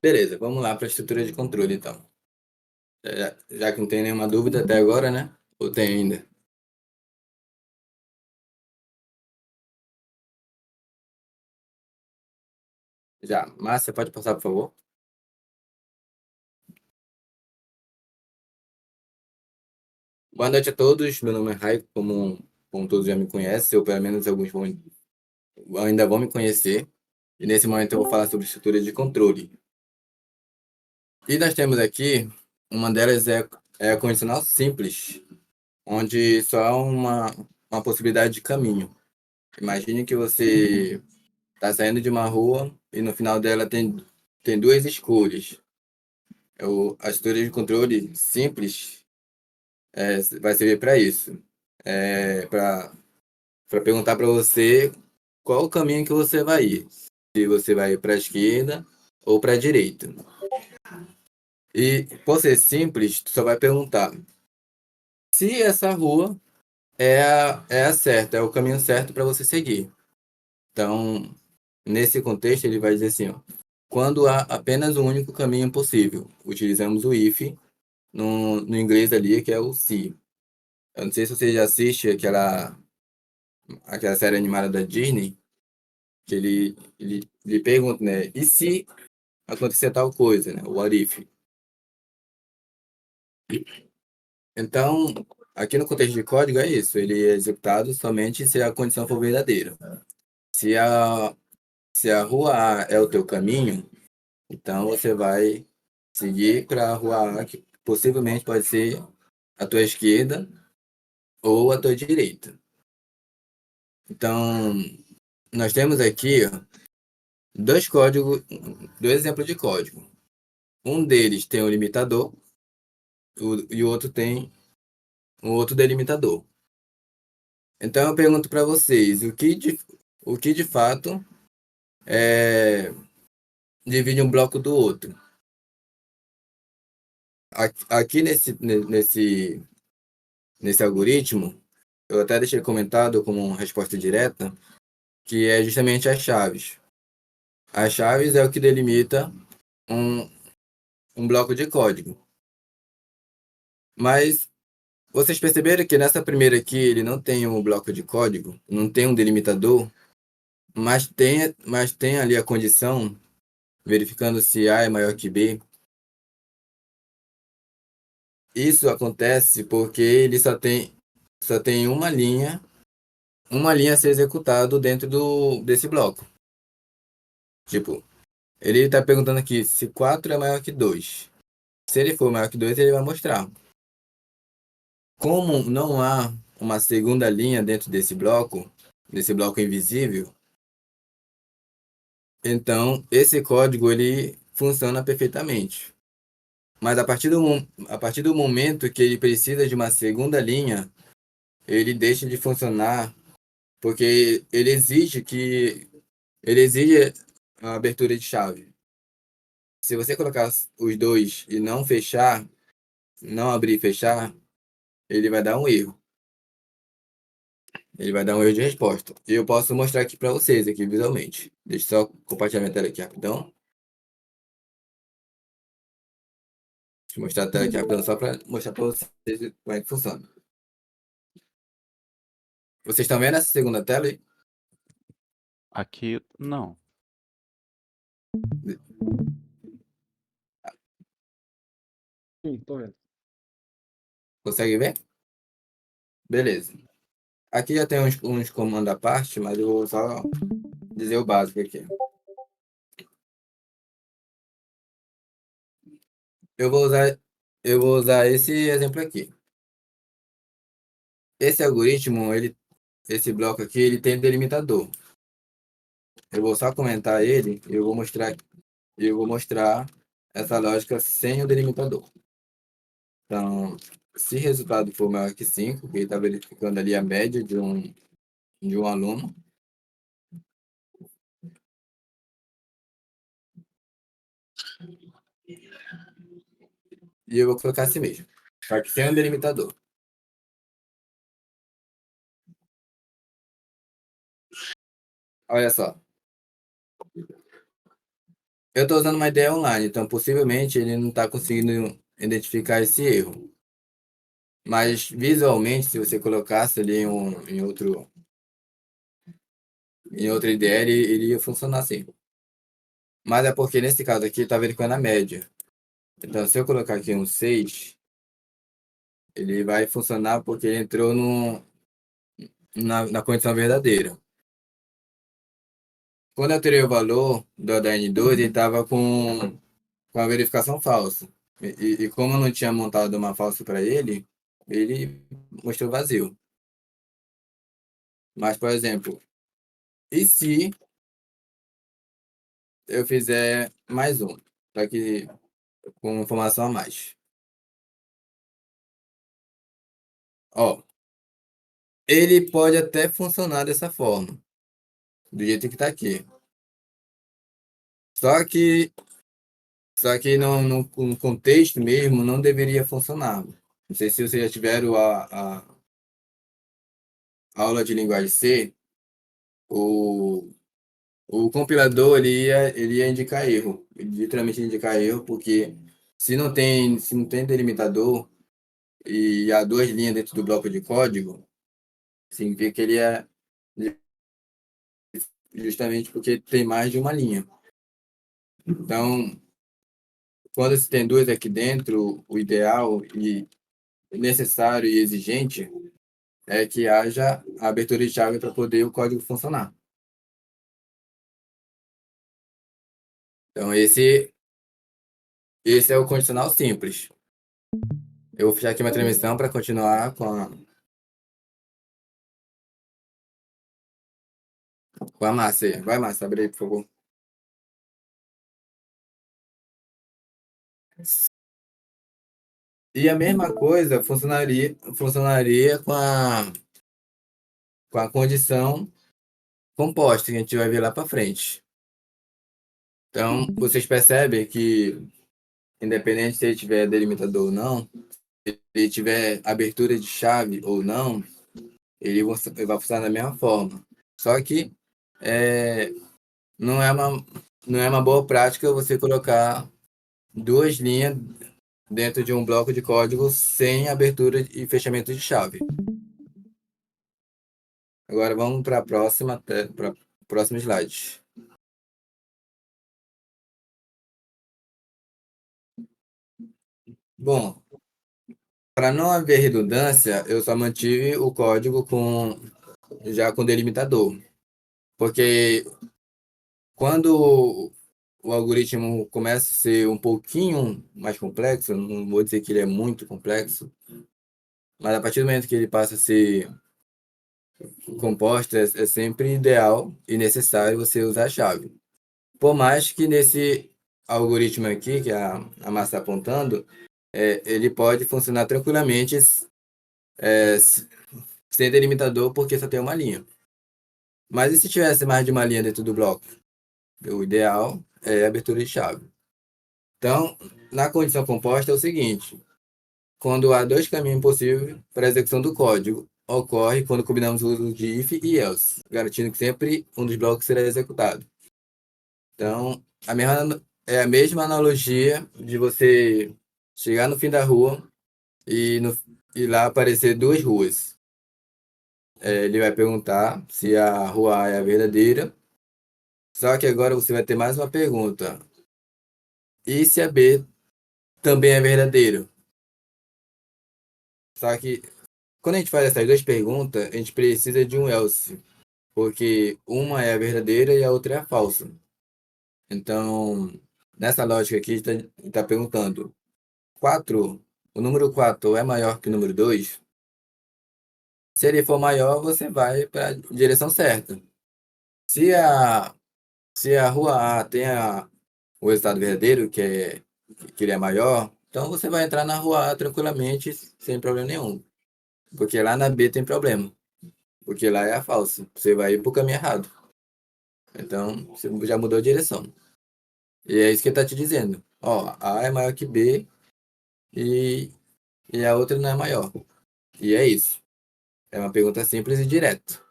Beleza, vamos lá para a estrutura de controle, então. Já que não tem nenhuma dúvida até agora, né? Ou tem ainda? Já. Márcia, pode passar, por favor? Boa noite a todos. Meu nome é Raiko, como todos já me conhecem, ou pelo menos alguns ainda vão me conhecer. E nesse momento eu vou falar sobre estrutura de controle. E nós temos aqui, uma delas é a condicional simples, onde só há uma possibilidade de caminho. Imagine que você está saindo de uma rua e no final dela tem duas escolhas. A estrutura de controle simples vai servir para isso. Para perguntar para você qual o caminho que você vai ir. Se você vai ir para a esquerda ou para a direita. E, por ser simples, tu só vai perguntar se essa rua é a certa, é o caminho certo para você seguir. Então, nesse contexto, ele vai dizer assim, ó, quando há apenas um único caminho possível, utilizamos o if no inglês ali, que é o se. Eu não sei se você já assiste aquela série animada da Disney, que ele pergunta, né, e se acontecer tal coisa, né, o what if. Então, aqui no contexto de código é isso, ele é executado somente se a condição for verdadeira. Se a rua A é o teu caminho, então você vai seguir para a rua A, que possivelmente pode ser a tua esquerda ou a tua direita. Então, nós temos aqui ó, dois exemplos de código. Um deles tem um limitador e o outro tem um outro delimitador. Então, eu pergunto para vocês, o que de fato divide um bloco do outro? Aqui nesse algoritmo, eu até deixei comentado como uma resposta direta, que é justamente as chaves. As chaves é o que delimita um bloco de código. Mas vocês perceberam que nessa primeira aqui ele não tem um bloco de código, não tem um delimitador, mas tem ali a condição, verificando se A é maior que B. Isso acontece porque ele só tem uma linha a ser executado dentro desse bloco. Tipo, ele está perguntando aqui se 4 é maior que 2. Se ele for maior que 2, ele vai mostrar. Como não há uma segunda linha dentro desse bloco invisível, então esse código ele funciona perfeitamente. Mas a partir do momento que ele precisa de uma segunda linha, ele deixa de funcionar porque ele exige a abertura de chave. Se você colocar os dois e não fechar, não abrir e fechar, ele vai dar um erro. Ele vai dar um erro de resposta. E eu posso mostrar aqui para vocês, aqui visualmente. Deixa eu só compartilhar minha tela aqui rapidão. Deixa eu mostrar a tela aqui rapidão só para mostrar para vocês como é que funciona. Vocês estão vendo essa segunda tela aí? Aqui, não. Sim, tô vendo. Consegue ver? Beleza. Aqui já tem uns comandos à parte, mas eu vou só dizer o básico aqui. Eu vou usar esse exemplo aqui. Esse algoritmo, esse bloco aqui, ele tem delimitador. Eu vou só comentar ele e eu vou mostrar essa lógica sem o delimitador. Então, se o resultado for maior que 5, que ele está verificando ali a média de um aluno, e eu vou colocar assim mesmo, só que sem o delimitador. Olha só. Eu estou usando uma ideia online, então possivelmente ele não está conseguindo identificar esse erro. Mas visualmente, se você colocasse ali em outra ideia, ele iria funcionar assim. Mas é porque nesse caso aqui está verificando a média. Então, se eu colocar aqui um 6, ele vai funcionar porque ele entrou na condição verdadeira. Quando eu tirei o valor do ADN2, ele estava com a verificação falsa. E como eu não tinha montado uma falsa para ele mostrou vazio. Mas, por exemplo, e se eu fizer mais um? Só que com informação a mais. Ó, ele pode até funcionar dessa forma, do jeito que está aqui. Só que, só que no contexto mesmo não deveria funcionar. Não sei se vocês já tiveram a aula de linguagem C, o compilador ele ia indicar erro, ele literalmente indicar erro, porque se não tem delimitador e há duas linhas dentro do bloco de código, significa que ele é justamente porque tem mais de uma linha. Então, quando se tem duas aqui dentro, o ideal e necessário e exigente é que haja a abertura de chave para poder o código funcionar. Então, esse é o condicional simples. Eu vou fechar aqui minha transmissão para continuar com a Márcia. Vai, Márcia, abre aí, por favor. E a mesma coisa funcionaria com a condição composta, que a gente vai ver lá para frente. Então, vocês percebem que, independente se ele tiver delimitador ou não, se ele tiver abertura de chave ou não, ele vai funcionar da mesma forma. Só que não é uma boa prática você colocar duas linhas dentro de um bloco de código sem abertura e fechamento de chave. Agora vamos para para o próximo slide. Bom, para não haver redundância, eu só mantive o código já com delimitador. Porque quando o algoritmo começa a ser um pouquinho mais complexo, não vou dizer que ele é muito complexo, mas a partir do momento que ele passa a ser composto, é sempre ideal e necessário você usar a chave. Por mais que nesse algoritmo aqui, que a Márcia está apontando, ele pode funcionar tranquilamente sem delimitador porque só tem uma linha. Mas e se tivesse mais de uma linha dentro do bloco? O ideal é a abertura de chave. Então, na condição composta é o seguinte: quando há dois caminhos possíveis para a execução do código, ocorre quando combinamos o uso de if e else, garantindo que sempre um dos blocos será executado. Então, é a mesma analogia de você chegar no fim da rua e lá aparecer duas ruas. Ele vai perguntar se a rua A é a verdadeira, só que agora você vai ter mais uma pergunta. E se a B também é verdadeira? Só que quando a gente faz essas duas perguntas, a gente precisa de um else, porque uma é a verdadeira e a outra é a falsa. Então, nessa lógica aqui, a gente está perguntando: 4, o número 4 é maior que o número 2? Se ele for maior, você vai para a direção certa. Se a rua A tem o resultado verdadeiro, que ele é maior, então você vai entrar na rua A tranquilamente, sem problema nenhum. Porque lá na B tem problema. Porque lá é a falsa. Você vai ir para o caminho errado. Então, você já mudou a direção. E é isso que ele está te dizendo. Ó, A é maior que B e, e a outra não é maior. E é isso. É uma pergunta simples e direta.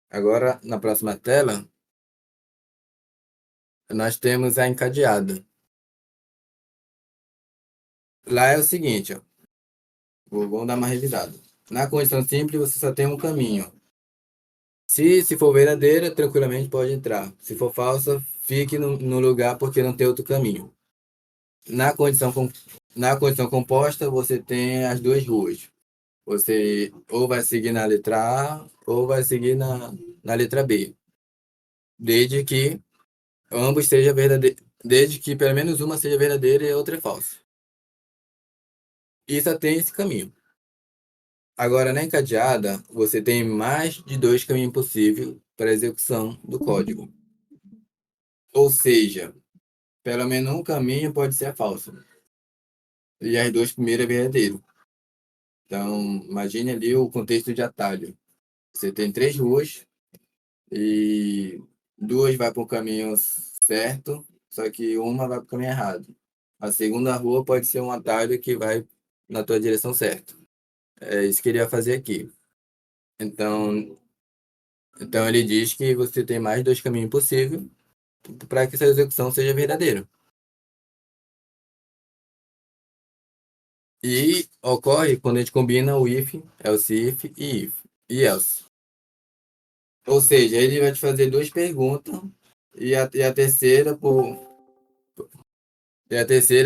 Agora, na próxima tela, nós temos a encadeada. Lá é o seguinte, ó. Vamos dar uma revisada. Na condição simples, você só tem um caminho. Se for verdadeira, tranquilamente pode entrar. Se for falsa, fique no lugar porque não tem outro caminho. Na condição composta, você tem as duas ruas. Você ou vai seguir na letra A ou vai seguir na letra B. Desde que ambos sejam verdadeiros. Desde que pelo menos uma seja verdadeira e a outra é falsa. E só tem esse caminho. Agora, na encadeada, você tem mais de dois caminhos possíveis para a execução do código. Ou seja, pelo menos um caminho pode ser falso. E as duas primeiras é verdadeiro. Então, imagine ali o contexto de atalho. Você tem três ruas e duas vai para o caminho certo, só que uma vai para o caminho errado. A segunda rua pode ser um atalho que vai na tua direção certa. É isso que ele ia fazer aqui. Então ele diz que você tem mais dois caminhos possíveis para que essa execução seja verdadeira. E ocorre quando a gente combina o if, else if e else. Ou seja, ele vai te fazer duas perguntas e a terceira,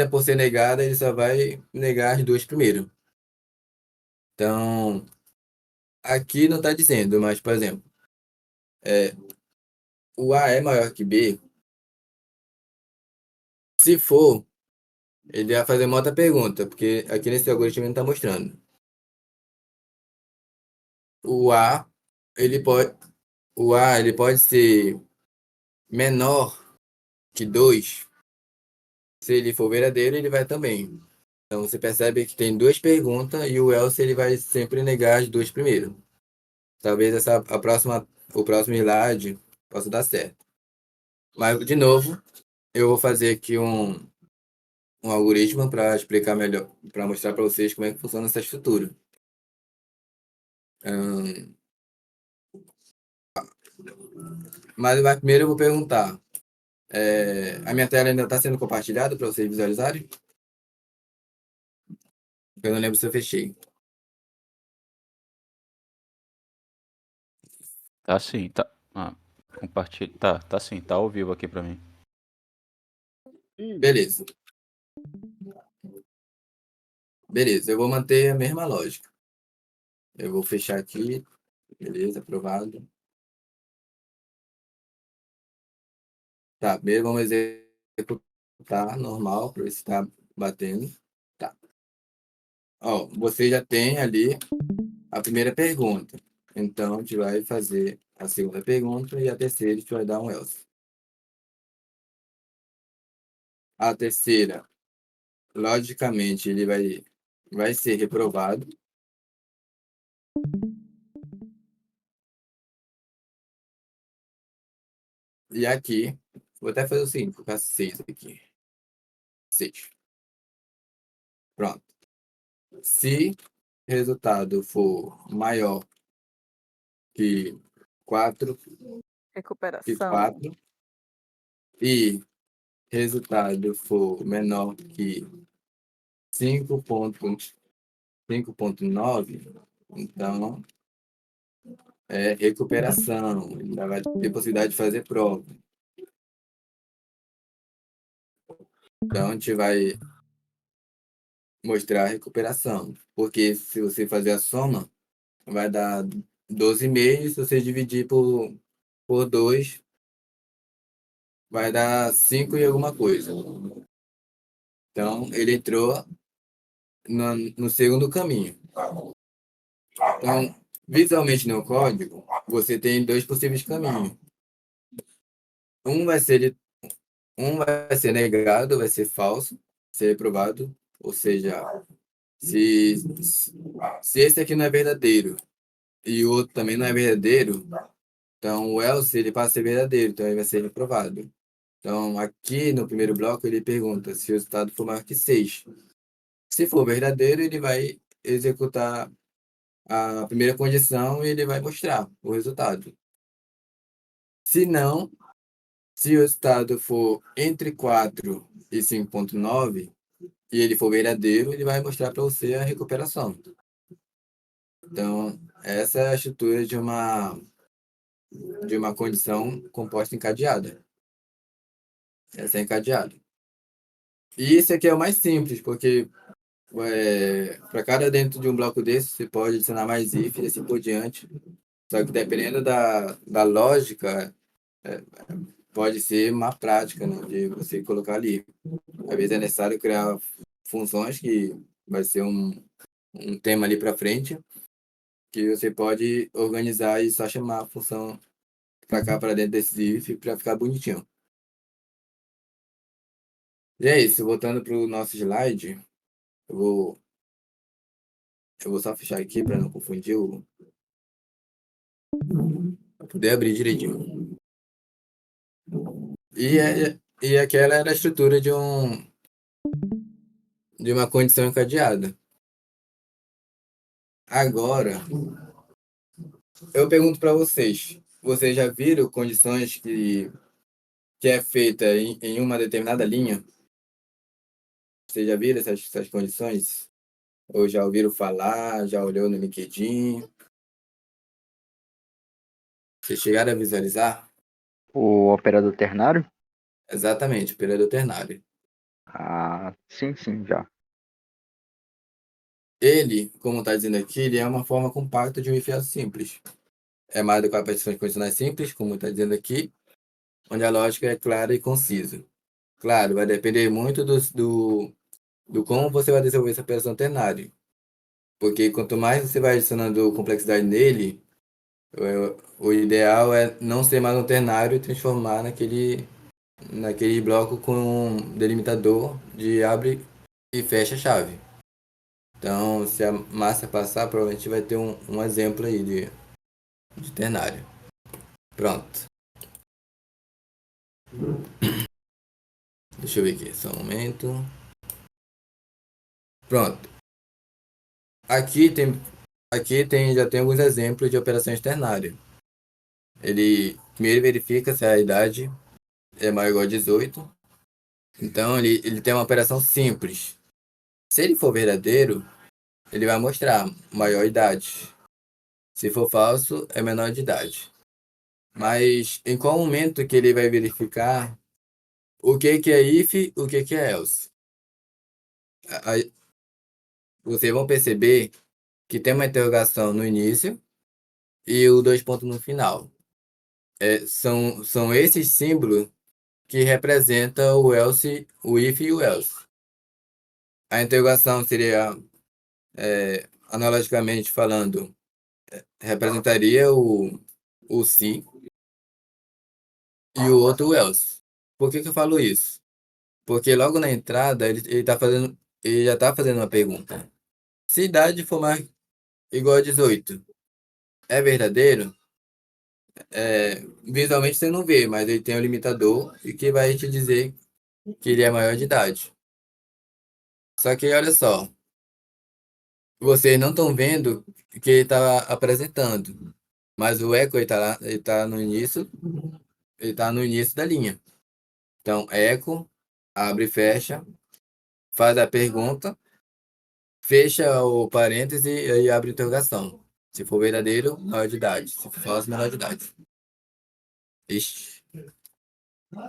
por ser negada, ele só vai negar as duas primeiras. Então, aqui não está dizendo, mas, por exemplo, o A é maior que B. Se for, ele vai fazer uma outra pergunta, porque aqui nesse algoritmo não está mostrando. O A, ele pode, ele pode ser menor que 2. Se ele for verdadeiro, ele vai também. Então você percebe que tem duas perguntas e o else ele vai sempre negar as duas primeiras. Talvez o próximo slide possa dar certo. Mas, de novo, eu vou fazer aqui um algoritmo para explicar melhor, para mostrar para vocês como é que funciona essa estrutura. Mas primeiro eu vou perguntar. A minha tela ainda está sendo compartilhada para vocês visualizarem? Eu não lembro se eu fechei. Tá sim, tá. Compartilha. Tá sim, tá ao vivo aqui pra mim. Beleza. Beleza, eu vou manter a mesma lógica. Eu vou fechar aqui. Beleza, aprovado. Tá, primeiro vamos executar normal para ver se está batendo. Tá. Ó, você já tem ali a primeira pergunta. Então, a gente vai fazer a segunda pergunta e a terceira a gente vai dar um else. A terceira, logicamente, ele vai ser reprovado. E aqui, vou até fazer o seguinte, vou colocar 6 aqui. 6. Pronto. Se resultado for maior que 4 Recuperação. e resultado for menor que 5,9, então é recuperação. Ainda vai ter possibilidade de fazer prova. Então, a gente vai mostrar a recuperação. Porque se você fazer a soma, vai dar 12,5. Se você dividir por 2, vai dar 5 e alguma coisa. Então, ele entrou no segundo caminho. Então, visualmente no código, você tem 2 possíveis caminhos. Um vai ser negado, vai ser falso, ser reprovado. Ou seja, se esse aqui não é verdadeiro e o outro também não é verdadeiro, então o else ele passa a ser verdadeiro, então ele vai ser reprovado. Então, aqui no primeiro bloco, ele pergunta se o resultado for maior que 6. Se for verdadeiro, ele vai executar a primeira condição e ele vai mostrar o resultado. Se não, se o resultado for entre 4 e 5,9 e ele for verdadeiro, ele vai mostrar para você a recuperação. Então, essa é a estrutura de uma condição composta encadeada. Essa é encadeada. E esse aqui é o mais simples, porque para cada dentro de um bloco desse, você pode adicionar mais if e assim por diante. Só que dependendo da lógica, pode ser uma prática, né, de você colocar ali. Às vezes é necessário criar funções, que vai ser um tema ali para frente, que você pode organizar e só chamar a função para cá, para dentro desse if, para ficar bonitinho. E é isso, voltando para o nosso slide, eu vou só fechar aqui para não confundir, para poder abrir direitinho. E aquela era a estrutura de uma condição encadeada. Agora, eu pergunto para vocês já viram condições que é feita em uma determinada linha? Vocês já viram essas condições? Ou já ouviram falar, já olhou no LinkedIn? Vocês chegaram a visualizar? O operador ternário? Exatamente, operador ternário. Ah, sim, já. Ele, como está dizendo aqui, ele é uma forma compacta de um if simples. É mais do que partições condicionais simples, como está dizendo aqui, onde a lógica é clara e concisa. Claro, vai depender muito do como você vai desenvolver essa operação ternária. Porque quanto mais você vai adicionando complexidade nele, o ideal é não ser mais um ternário e transformar naquele bloco com um delimitador de abre e fecha a chave. Então, se a massa passar, provavelmente vai ter um exemplo aí de ternário. Pronto. Deixa eu ver aqui, só um momento. Pronto. Já tem alguns exemplos de operações ternárias. Ele primeiro verifica se a idade é maior ou igual a 18. Então, ele tem uma operação simples. Se ele for verdadeiro, ele vai mostrar maior idade. Se for falso, é menor de idade. Mas em qual momento que ele vai verificar o que é if, o que é else? Vocês vão perceber que tem uma interrogação no início e o 2 pontos no final. São esses símbolos que representam o else, o if e o else. A interrogação seria, analogicamente falando, representaria o se e o outro o else. Por que eu falo isso? Porque logo na entrada ele já está fazendo uma pergunta. Se idade for mais igual a 18, é verdadeiro? visualmente você não vê, mas ele tem um limitador e que vai te dizer que ele é maior de idade. Só que olha só, vocês não estão vendo o que ele está apresentando, mas o eco ele tá no início, ele tá no início da linha. Então, eco, abre e fecha, faz a pergunta, fecha o parêntese e aí abre a interrogação. Se for verdadeiro, maior de idade. Se for falso, menor de idade. Ixi,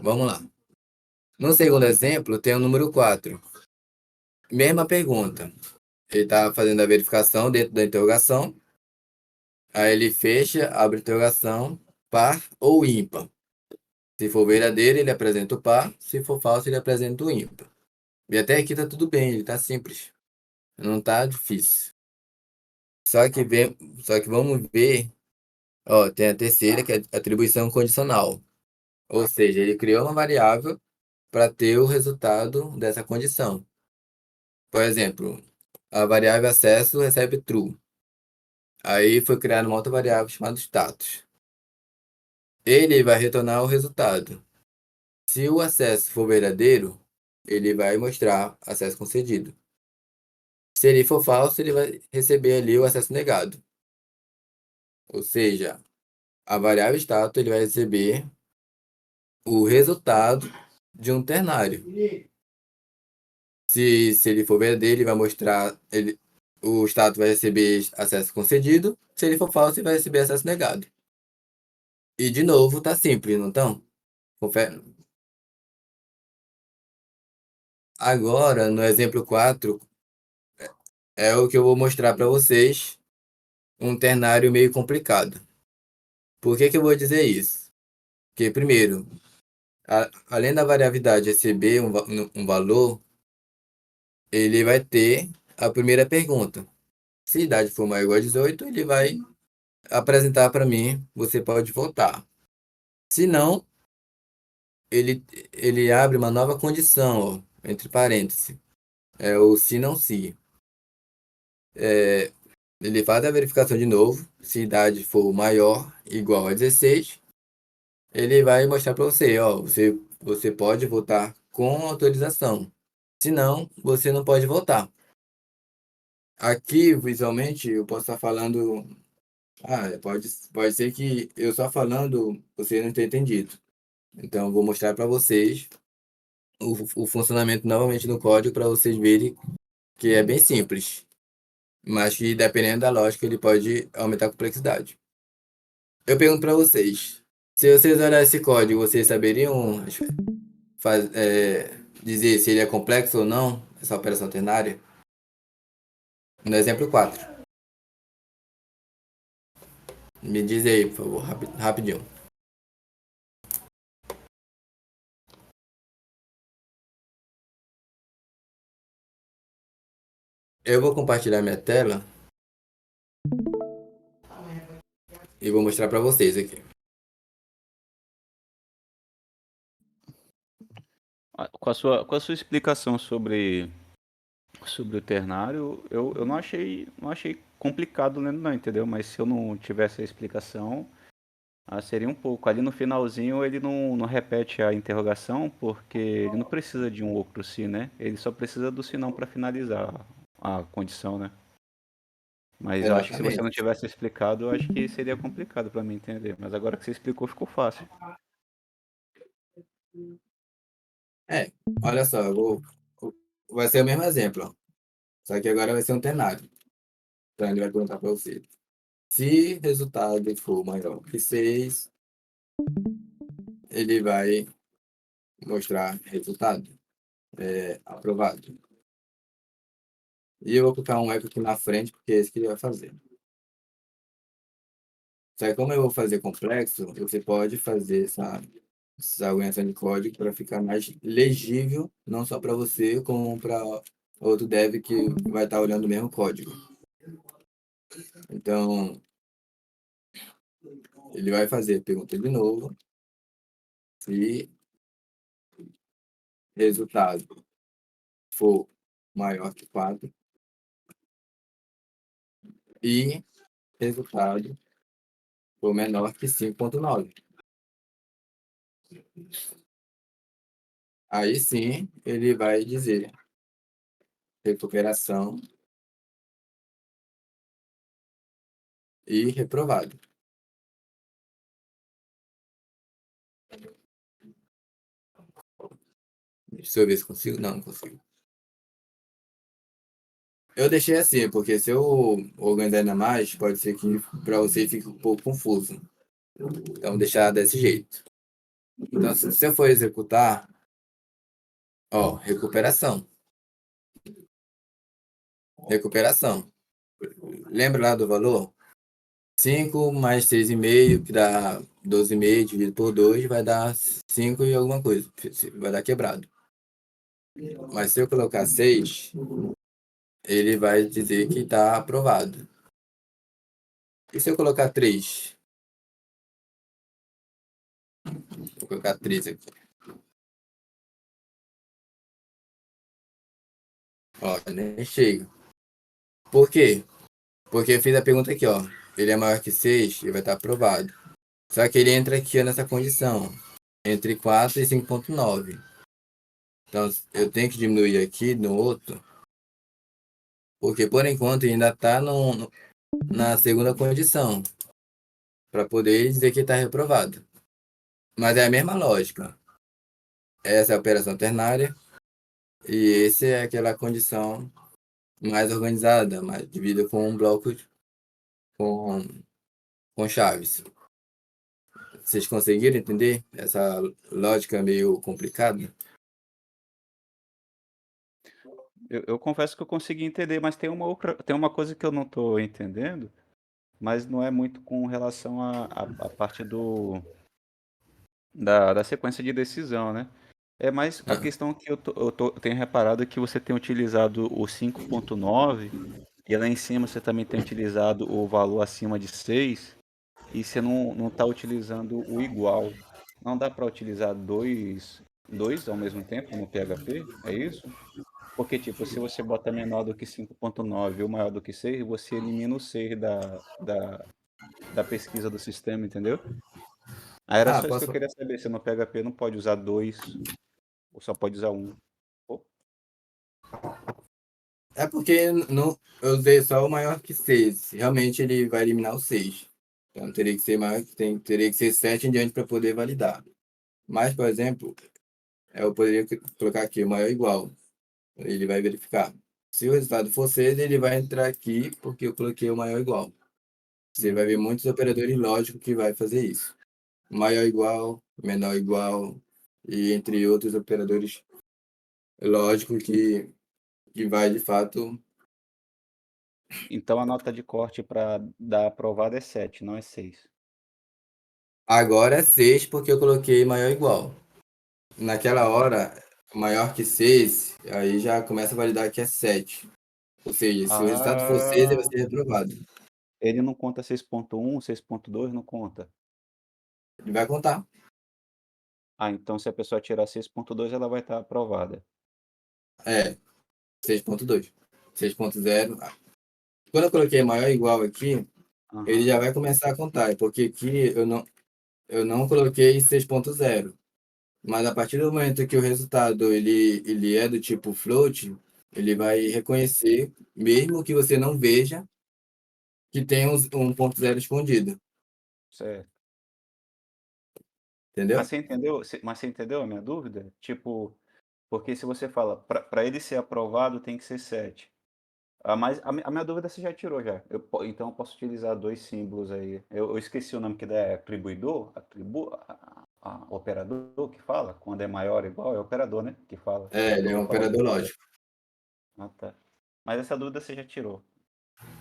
vamos lá. No segundo exemplo, tem o número 4. Mesma pergunta. Ele está fazendo a verificação dentro da interrogação. Aí ele fecha, abre a interrogação, par ou ímpar. Se for verdadeiro, ele apresenta o par. Se for falso, ele apresenta o ímpar. E até aqui tá tudo bem, ele tá simples. Não tá difícil. Só que vamos ver, ó, tem a terceira, que é a atribuição condicional. Ou seja, ele criou uma variável para ter o resultado dessa condição. Por exemplo, a variável acesso recebe true. Aí foi criada uma outra variável chamada status. Ele vai retornar o resultado. Se o acesso for verdadeiro, ele vai mostrar acesso concedido. Se ele for falso, ele vai receber ali o acesso negado. Ou seja, a variável status ele vai receber o resultado de um ternário. Se ele for verdadeiro, ele vai mostrar, o status vai receber acesso concedido. Se ele for falso, ele vai receber acesso negado. E de novo, tá simples, não tão? Confere. Agora, no exemplo 4, é o que eu vou mostrar para vocês, um ternário meio complicado. Por que que eu vou dizer isso? Porque, primeiro, além da variabilidade receber um valor, ele vai ter a primeira pergunta. Se a idade for maior ou igual a 18, ele vai apresentar para mim, você pode votar. Se não, ele abre uma nova condição, ó, entre parênteses. É o se não se. Ele faz a verificação de novo. Se a idade for maior igual a 16, ele vai mostrar para você, ó, você pode votar com autorização. Se não, você não pode votar. Aqui, visualmente, eu posso estar falando. Pode ser que eu só falando você não tenha entendido. Então, eu vou mostrar para vocês o funcionamento novamente no código para vocês verem que é bem simples, mas que dependendo da lógica ele pode aumentar a complexidade. Eu pergunto para vocês, se vocês olharem esse código, vocês saberiam dizer se ele é complexo ou não, essa operação ternária? No exemplo 4. Me diz aí, por favor, rapidinho. Eu vou compartilhar minha tela e vou mostrar para vocês aqui. Com a sua explicação sobre o ternário, eu não achei complicado lendo não, entendeu? Mas se eu não tivesse a explicação, seria um pouco. Ali no finalzinho ele não repete a interrogação, porque ele não precisa de um outro se, né? Ele só precisa do se não para finalizar a condição, né? Mas eu acho que se você não Exatamente. tivesse explicado, eu acho que seria complicado para mim entender. Mas agora que você explicou, ficou fácil. Olha só, vai ser o mesmo exemplo, ó. Só que agora vai ser um ternário. Então ele vai perguntar para você. Se resultado for maior que 6, ele vai mostrar resultado aprovado. E eu vou colocar um eco aqui na frente, porque é isso que ele vai fazer. Só que como eu vou fazer complexo, você pode fazer essa organização de código para ficar mais legível, não só para você, como para outro dev que vai estar olhando o mesmo código. Então, ele vai fazer a pergunta de novo. Se resultado for maior que 4 e resultado for menor que 5,9. Aí sim, ele vai dizer recuperação e reprovado. Deixa eu ver se consigo. Não, não consigo. Eu deixei assim, porque se eu organizar ainda mais, pode ser que para você fique um pouco confuso. Então, deixar desse jeito. Então, se você for executar, ó, recuperação. Recuperação. Lembra lá do valor? 5 mais 6,5, que dá 12,5 dividido por 2, vai dar 5 e alguma coisa. Vai dar quebrado. Mas se eu colocar 6, ele vai dizer que está aprovado. E se eu colocar 3? Vou colocar 3 aqui. Ó, nem chega. Por quê? Porque eu fiz a pergunta aqui, ó. Ele é maior que 6, ele vai estar aprovado. Só que ele entra aqui ó, nessa condição. Entre 4 e 5,9. Então, eu tenho que diminuir aqui no outro. Porque, por enquanto, ainda está na segunda condição. Para poder dizer que está reprovado. Mas é a mesma lógica. Essa é a operação ternária. E essa é aquela condição mais organizada, mais dividida com um bloco com, com chaves. Vocês conseguiram entender essa lógica meio complicada? Eu confesso que eu consegui entender, mas tem uma coisa que eu não estou entendendo, mas não é muito com relação à parte da sequência de decisão, né? É mais a Ah, questão que eu tenho reparado que você tem utilizado o 5,9 e lá em cima você também tem utilizado o valor acima de 6 e você não está utilizando o igual. Não dá para utilizar dois ao mesmo tempo no PHP? É isso? Porque, tipo, se você bota menor do que 5,9 ou maior do que 6, você elimina o 6 da pesquisa do sistema, entendeu? Aí era só isso que eu posso. queria saber. Se no PHP não pode usar dois, ou só pode usar um. Pô, É porque não, eu usei só o maior que 6. Realmente ele vai eliminar o 6. Então teria que ser maior, teria que ser 7 em diante para poder validar. Mas, por exemplo, eu poderia colocar aqui o maior igual. Ele vai verificar. Se o resultado for 6, ele vai entrar aqui porque eu coloquei o maior igual. Você vai ver muitos operadores lógicos que vai fazer isso. Maior igual, menor igual, e entre outros operadores lógicos que vai de fato. então a nota de corte para dar aprovado é 7, não é 6. Agora é 6 porque eu coloquei maior igual. Naquela hora, maior que 6, aí já começa a validar que é 7. Ou seja, se o resultado for 6, ele vai Ah, ser reprovado. ele não conta 6,1, 6,2, não conta. Ele vai contar. Ah, então se a pessoa tirar 6,2, ela vai estar aprovada. É, 6,2. 6,0. Quando eu coloquei maior igual aqui, ele Aham, já vai começar a contar, porque aqui eu não coloquei 6,0. Mas a partir do momento que o resultado ele é do tipo float, ele vai reconhecer, mesmo que você não veja, que tem um 1,0 escondido, certo. entendeu? Mas você entendeu a minha dúvida? Tipo, porque se você fala, para ele ser aprovado tem que ser 7. Mas a minha dúvida você já tirou já. Então eu posso utilizar dois símbolos aí. Eu esqueci o nome que dá, é atribuidor? Operador que fala? Quando é maior ou igual, é operador, né? Que fala. É, Que ele eu é um vou falar. operador lógico. Ah, tá. Mas essa dúvida você já tirou.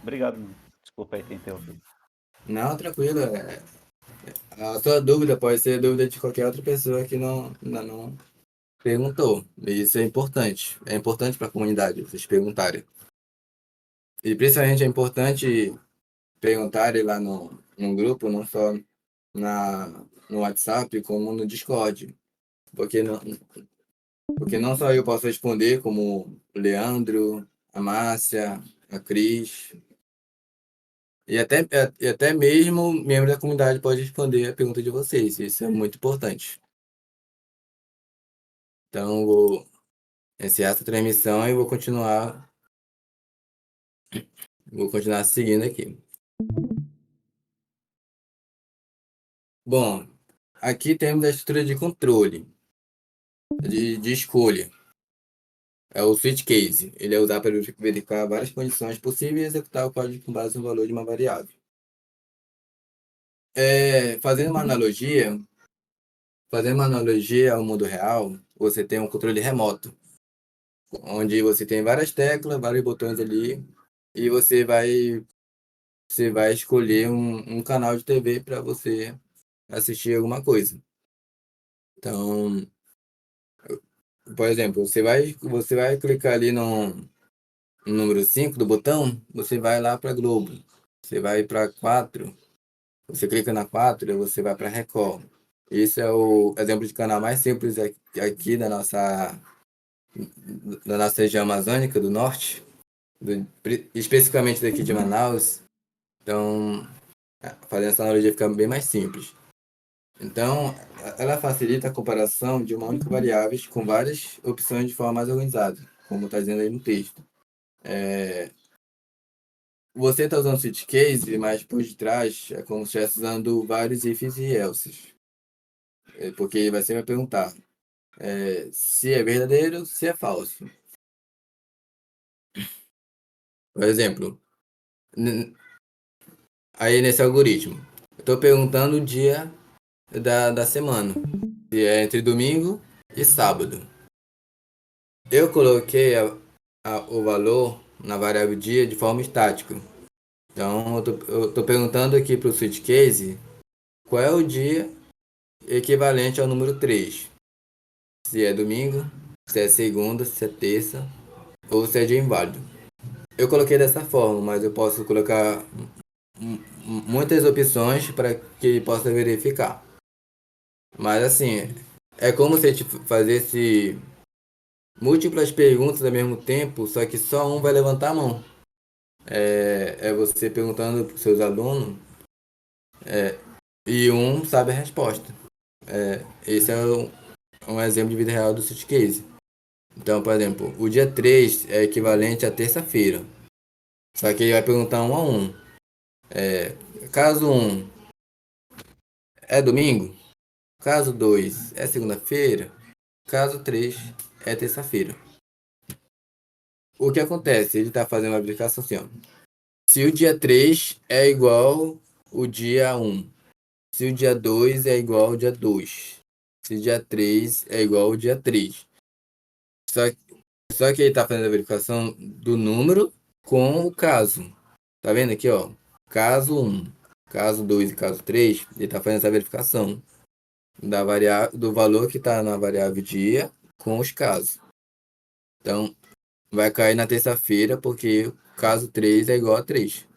Obrigado, mano. Desculpa aí ter interrompido. Não, tranquilo. A sua dúvida pode ser a dúvida de qualquer outra pessoa que ainda não perguntou. E isso é importante. É importante para a comunidade, vocês perguntarem. E principalmente é importante perguntarem lá no grupo, não só no WhatsApp, como no Discord. Porque porque não só eu posso responder, como o Leandro, a Márcia, a Cris. E até mesmo membro da comunidade pode responder a pergunta de vocês. Isso é muito importante. Então, vou encerrar essa transmissão e vou continuar seguindo aqui. Bom, aqui temos a estrutura de controle, de escolha. É o switch case. Ele é usado para verificar várias condições possíveis e executar o código com base no valor de uma variável. Fazendo uma analogia ao mundo real, você tem um controle remoto, onde você tem várias teclas, vários botões ali, e você vai escolher um canal de TV para você assistir alguma coisa. Então, por exemplo, você vai clicar ali no número 5 do botão, você vai lá para Globo. Você vai para 4, você clica na 4 e você vai para Record. Esse é o exemplo de canal mais simples aqui da nossa região amazônica do norte, especificamente daqui de Manaus. Então, fazendo essa analogia fica bem mais simples. Então, ela facilita a comparação de uma única variável com várias opções de forma mais organizada, como está dizendo aí no texto. Você está usando switch case, mas por detrás é como se estivesse usando vários ifs e elses. Porque ele vai sempre perguntar se é verdadeiro, se é falso. Por exemplo, aí nesse algoritmo, eu estou perguntando o dia da semana, se é entre domingo e sábado. Eu coloquei o valor na variável dia de forma estática. Então, eu tô perguntando aqui para o switch case qual é o dia equivalente ao número 3. Se é domingo, se é segunda, se é terça ou se é dia inválido. Eu coloquei dessa forma, mas eu posso colocar muitas opções para que ele possa verificar. Mas assim, é como se te fizesse múltiplas perguntas ao mesmo tempo, só que só um vai levantar a mão. É você perguntando para os seus alunos e um sabe a resposta. Esse é um exemplo de vida real do switch case. Então, por exemplo, o dia 3 é equivalente a terça-feira. Só que ele vai perguntar um a um. Caso 1 é domingo. Caso 2 é segunda-feira. Caso 3 é terça-feira. O que acontece? Ele está fazendo uma aplicação assim, ó. Se o dia 3 é igual o dia 1. Se o dia 2 é igual ao dia 2. Se o dia 3 é igual ao dia 3. Só que ele está fazendo a verificação do número com o caso. Tá vendo aqui, ó? Caso 1, caso 2 e caso 3, ele está fazendo essa verificação do valor que está na variável dia com os casos. Então, vai cair na terça-feira porque o caso 3 é igual a 3.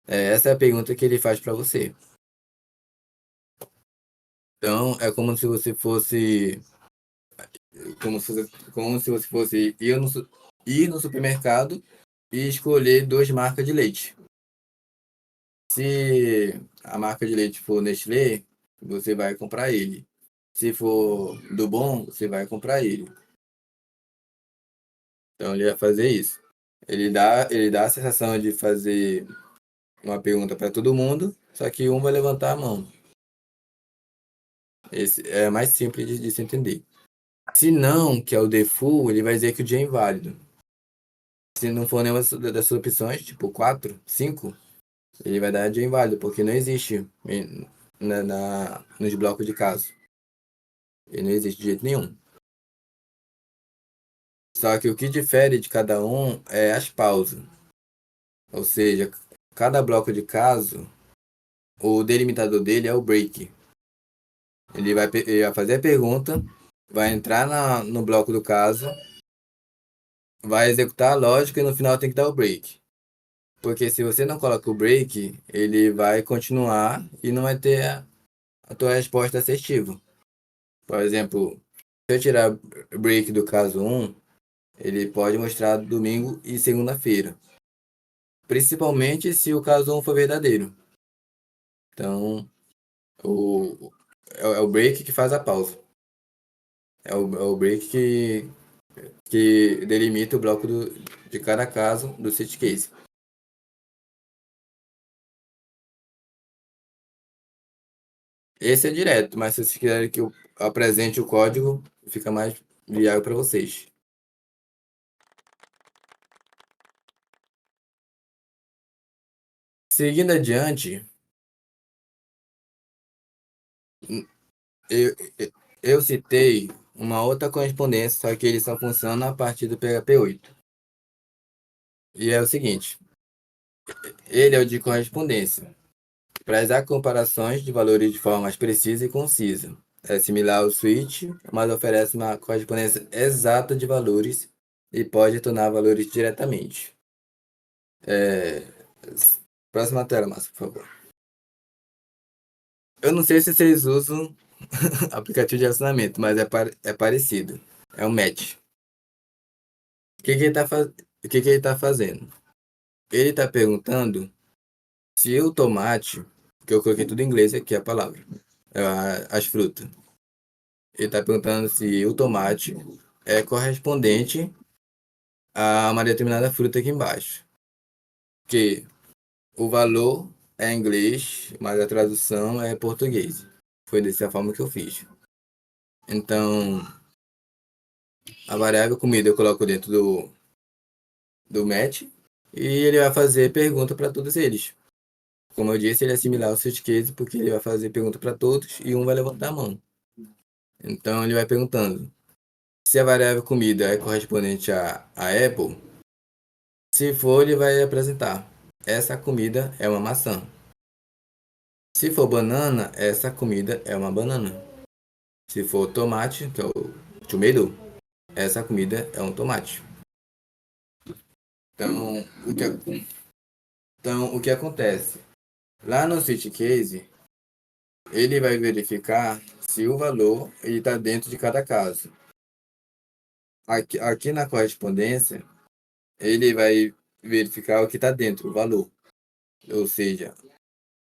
Essa é a pergunta que ele faz para você. Então, é como se você fosse ir no supermercado e escolher 2 marcas de leite. Se a marca de leite for Nestlé, você vai comprar ele. Se for do bom, você vai comprar ele. Então ele vai fazer isso. Ele dá a sensação de fazer uma pergunta para todo mundo, só que um vai levantar a mão. Esse é mais simples de se entender. Se não, que é o default, ele vai dizer que o dia é inválido. Se não for nenhuma das suas opções, tipo 4, 5, ele vai dar dia inválido, porque não existe nos blocos de caso. Ele não existe de jeito nenhum. Só que o que difere de cada um é as pausas. Ou seja, cada bloco de caso, o delimitador dele é o break. Ele vai fazer a pergunta, vai entrar no bloco do caso, vai executar a lógica e no final tem que dar o break. Porque se você não coloca o break, ele vai continuar e não vai ter a tua resposta assertiva. Por exemplo, se eu tirar o break do caso 1, ele pode mostrar domingo e segunda-feira. principalmente se o caso 1 for verdadeiro. Então, é o break que faz a pausa. É o break que delimita o bloco de cada caso do set case. Esse é direto, mas se vocês quiserem que eu apresente o código, fica mais viável para vocês. Seguindo adiante, eu, eu citei uma outra correspondência, só que ele só funciona a partir do PHP 8. E é o seguinte, ele é o de correspondência. Para comparações de valores de forma mais precisa e concisa. É similar ao switch, mas oferece uma correspondência exata de valores e pode retornar valores diretamente. Próxima tela, Márcio, por favor. Eu não sei se vocês usam aplicativo de relacionamento, mas é parecido. É um match. O que que ele tá fazendo? Ele está perguntando se o tomate, que eu coloquei tudo em inglês aqui a palavra, as frutas. Ele está perguntando se o tomate é correspondente a uma determinada fruta aqui embaixo. Que o valor é em inglês, mas a tradução é português. Foi dessa forma que eu fiz. Então, a variável comida eu coloco dentro do match e ele vai fazer pergunta para todos eles. Como eu disse, ele é similar ao set case porque ele vai fazer pergunta para todos e um vai levantar a mão. Então, ele vai perguntando se a variável comida é correspondente a Apple. Se for, ele vai apresentar: essa comida é uma maçã. Se for banana, essa comida é uma banana. Se for tomate, que é o tomato, essa comida é um tomate. Então, o que acontece? Lá no switch case, ele vai verificar se o valor está dentro de cada caso. Aqui na correspondência, ele vai verificar o que está dentro, o valor. Ou seja,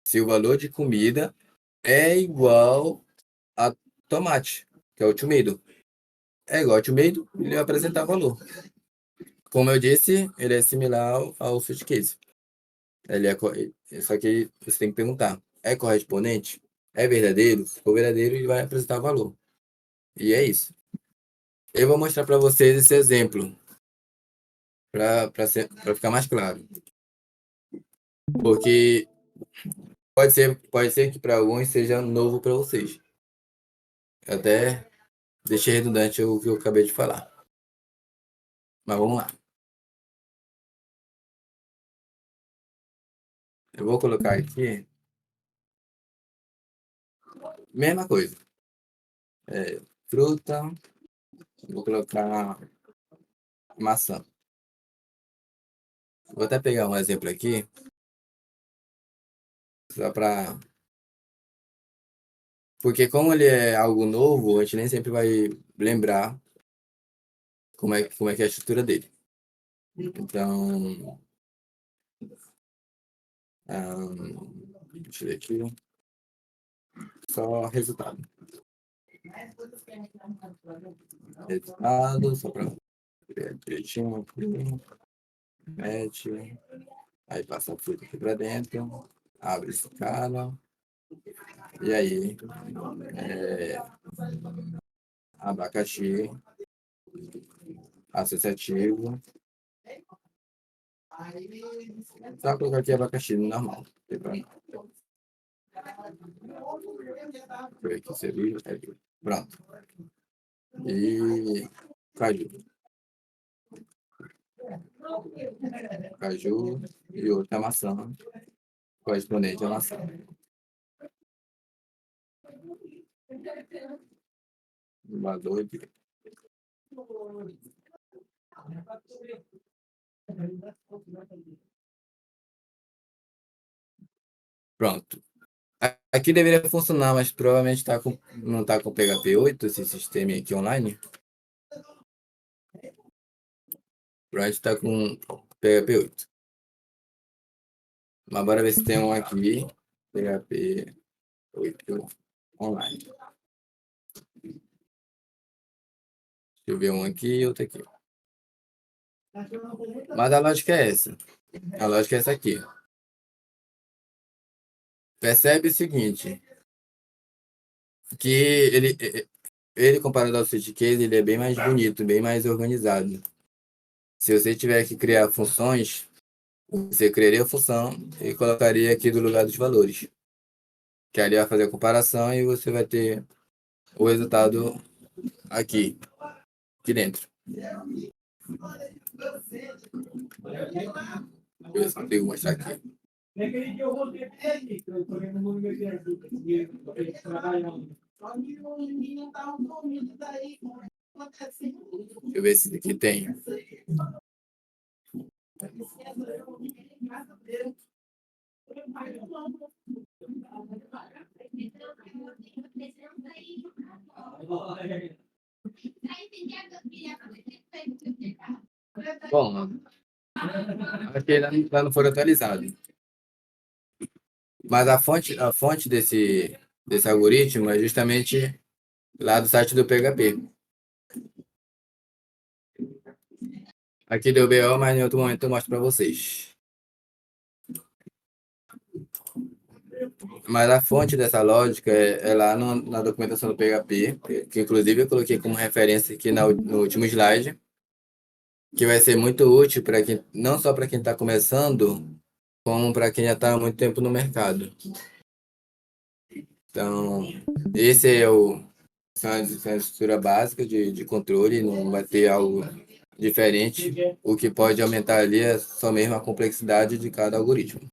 se o valor de comida é igual a tomate, que é o tomato. É igual ao tomato, ele vai apresentar valor. Como eu disse, ele é similar ao switch case. Só que você tem que perguntar: é correspondente? É verdadeiro? Se for verdadeiro, ele vai apresentar valor. E é isso. Eu vou mostrar para vocês esse exemplo para ficar mais claro. Porque pode ser que para alguns seja novo para vocês. Até deixei redundante o que eu acabei de falar. Mas vamos lá. Eu vou colocar aqui. Mesma coisa. Fruta. Vou colocar maçã. Vou até pegar um exemplo aqui. Só para. Porque como ele é algo novo, a gente nem sempre vai lembrar como é que é a estrutura dele. Então, deixa eu ver aqui. Só resultado. Resultado, só para ver direitinho aqui. Mete. Aí passa a fruta aqui para dentro. Abre esse cara. E aí, abacaxi associativo. Só colocar aqui abacaxi normal. Foi aqui, você viu? Aqui. Pronto. E caju. Caju e outra maçã. Correspondente à maçã. Valor de... Pronto. Aqui deveria funcionar, mas provavelmente não está com PHP 8, esse sistema aqui online. Provavelmente está com PHP 8. Mas bora ver se tem um aqui. PHP 8 online. Deixa eu ver um aqui e outro aqui. Mas a lógica é essa. A lógica é essa aqui. Percebe o seguinte, que ele comparado ao CityCase, ele é bem mais bonito, bem mais organizado. Se você tiver que criar funções, você criaria a função e colocaria aqui do lugar dos valores. Que ali vai fazer a comparação e você vai ter o resultado aqui dentro. Deixa eu ver se eu consigo mostrar aqui. Deixa eu ver se aqui tem. Bom, aqui lá não foi atualizado. Mas a fonte desse algoritmo é justamente lá do site do PHP. Aqui deu BO, mas em outro momento eu mostro para vocês. Mas a fonte dessa lógica é lá na documentação do PHP, que inclusive eu coloquei como referência aqui no último slide, que vai ser muito útil para quem, não só para quem está começando, como para quem já está há muito tempo no mercado. Então, esse é a estrutura básica de controle, não vai ter algo diferente. O que pode aumentar ali é só mesmo a complexidade de cada algoritmo.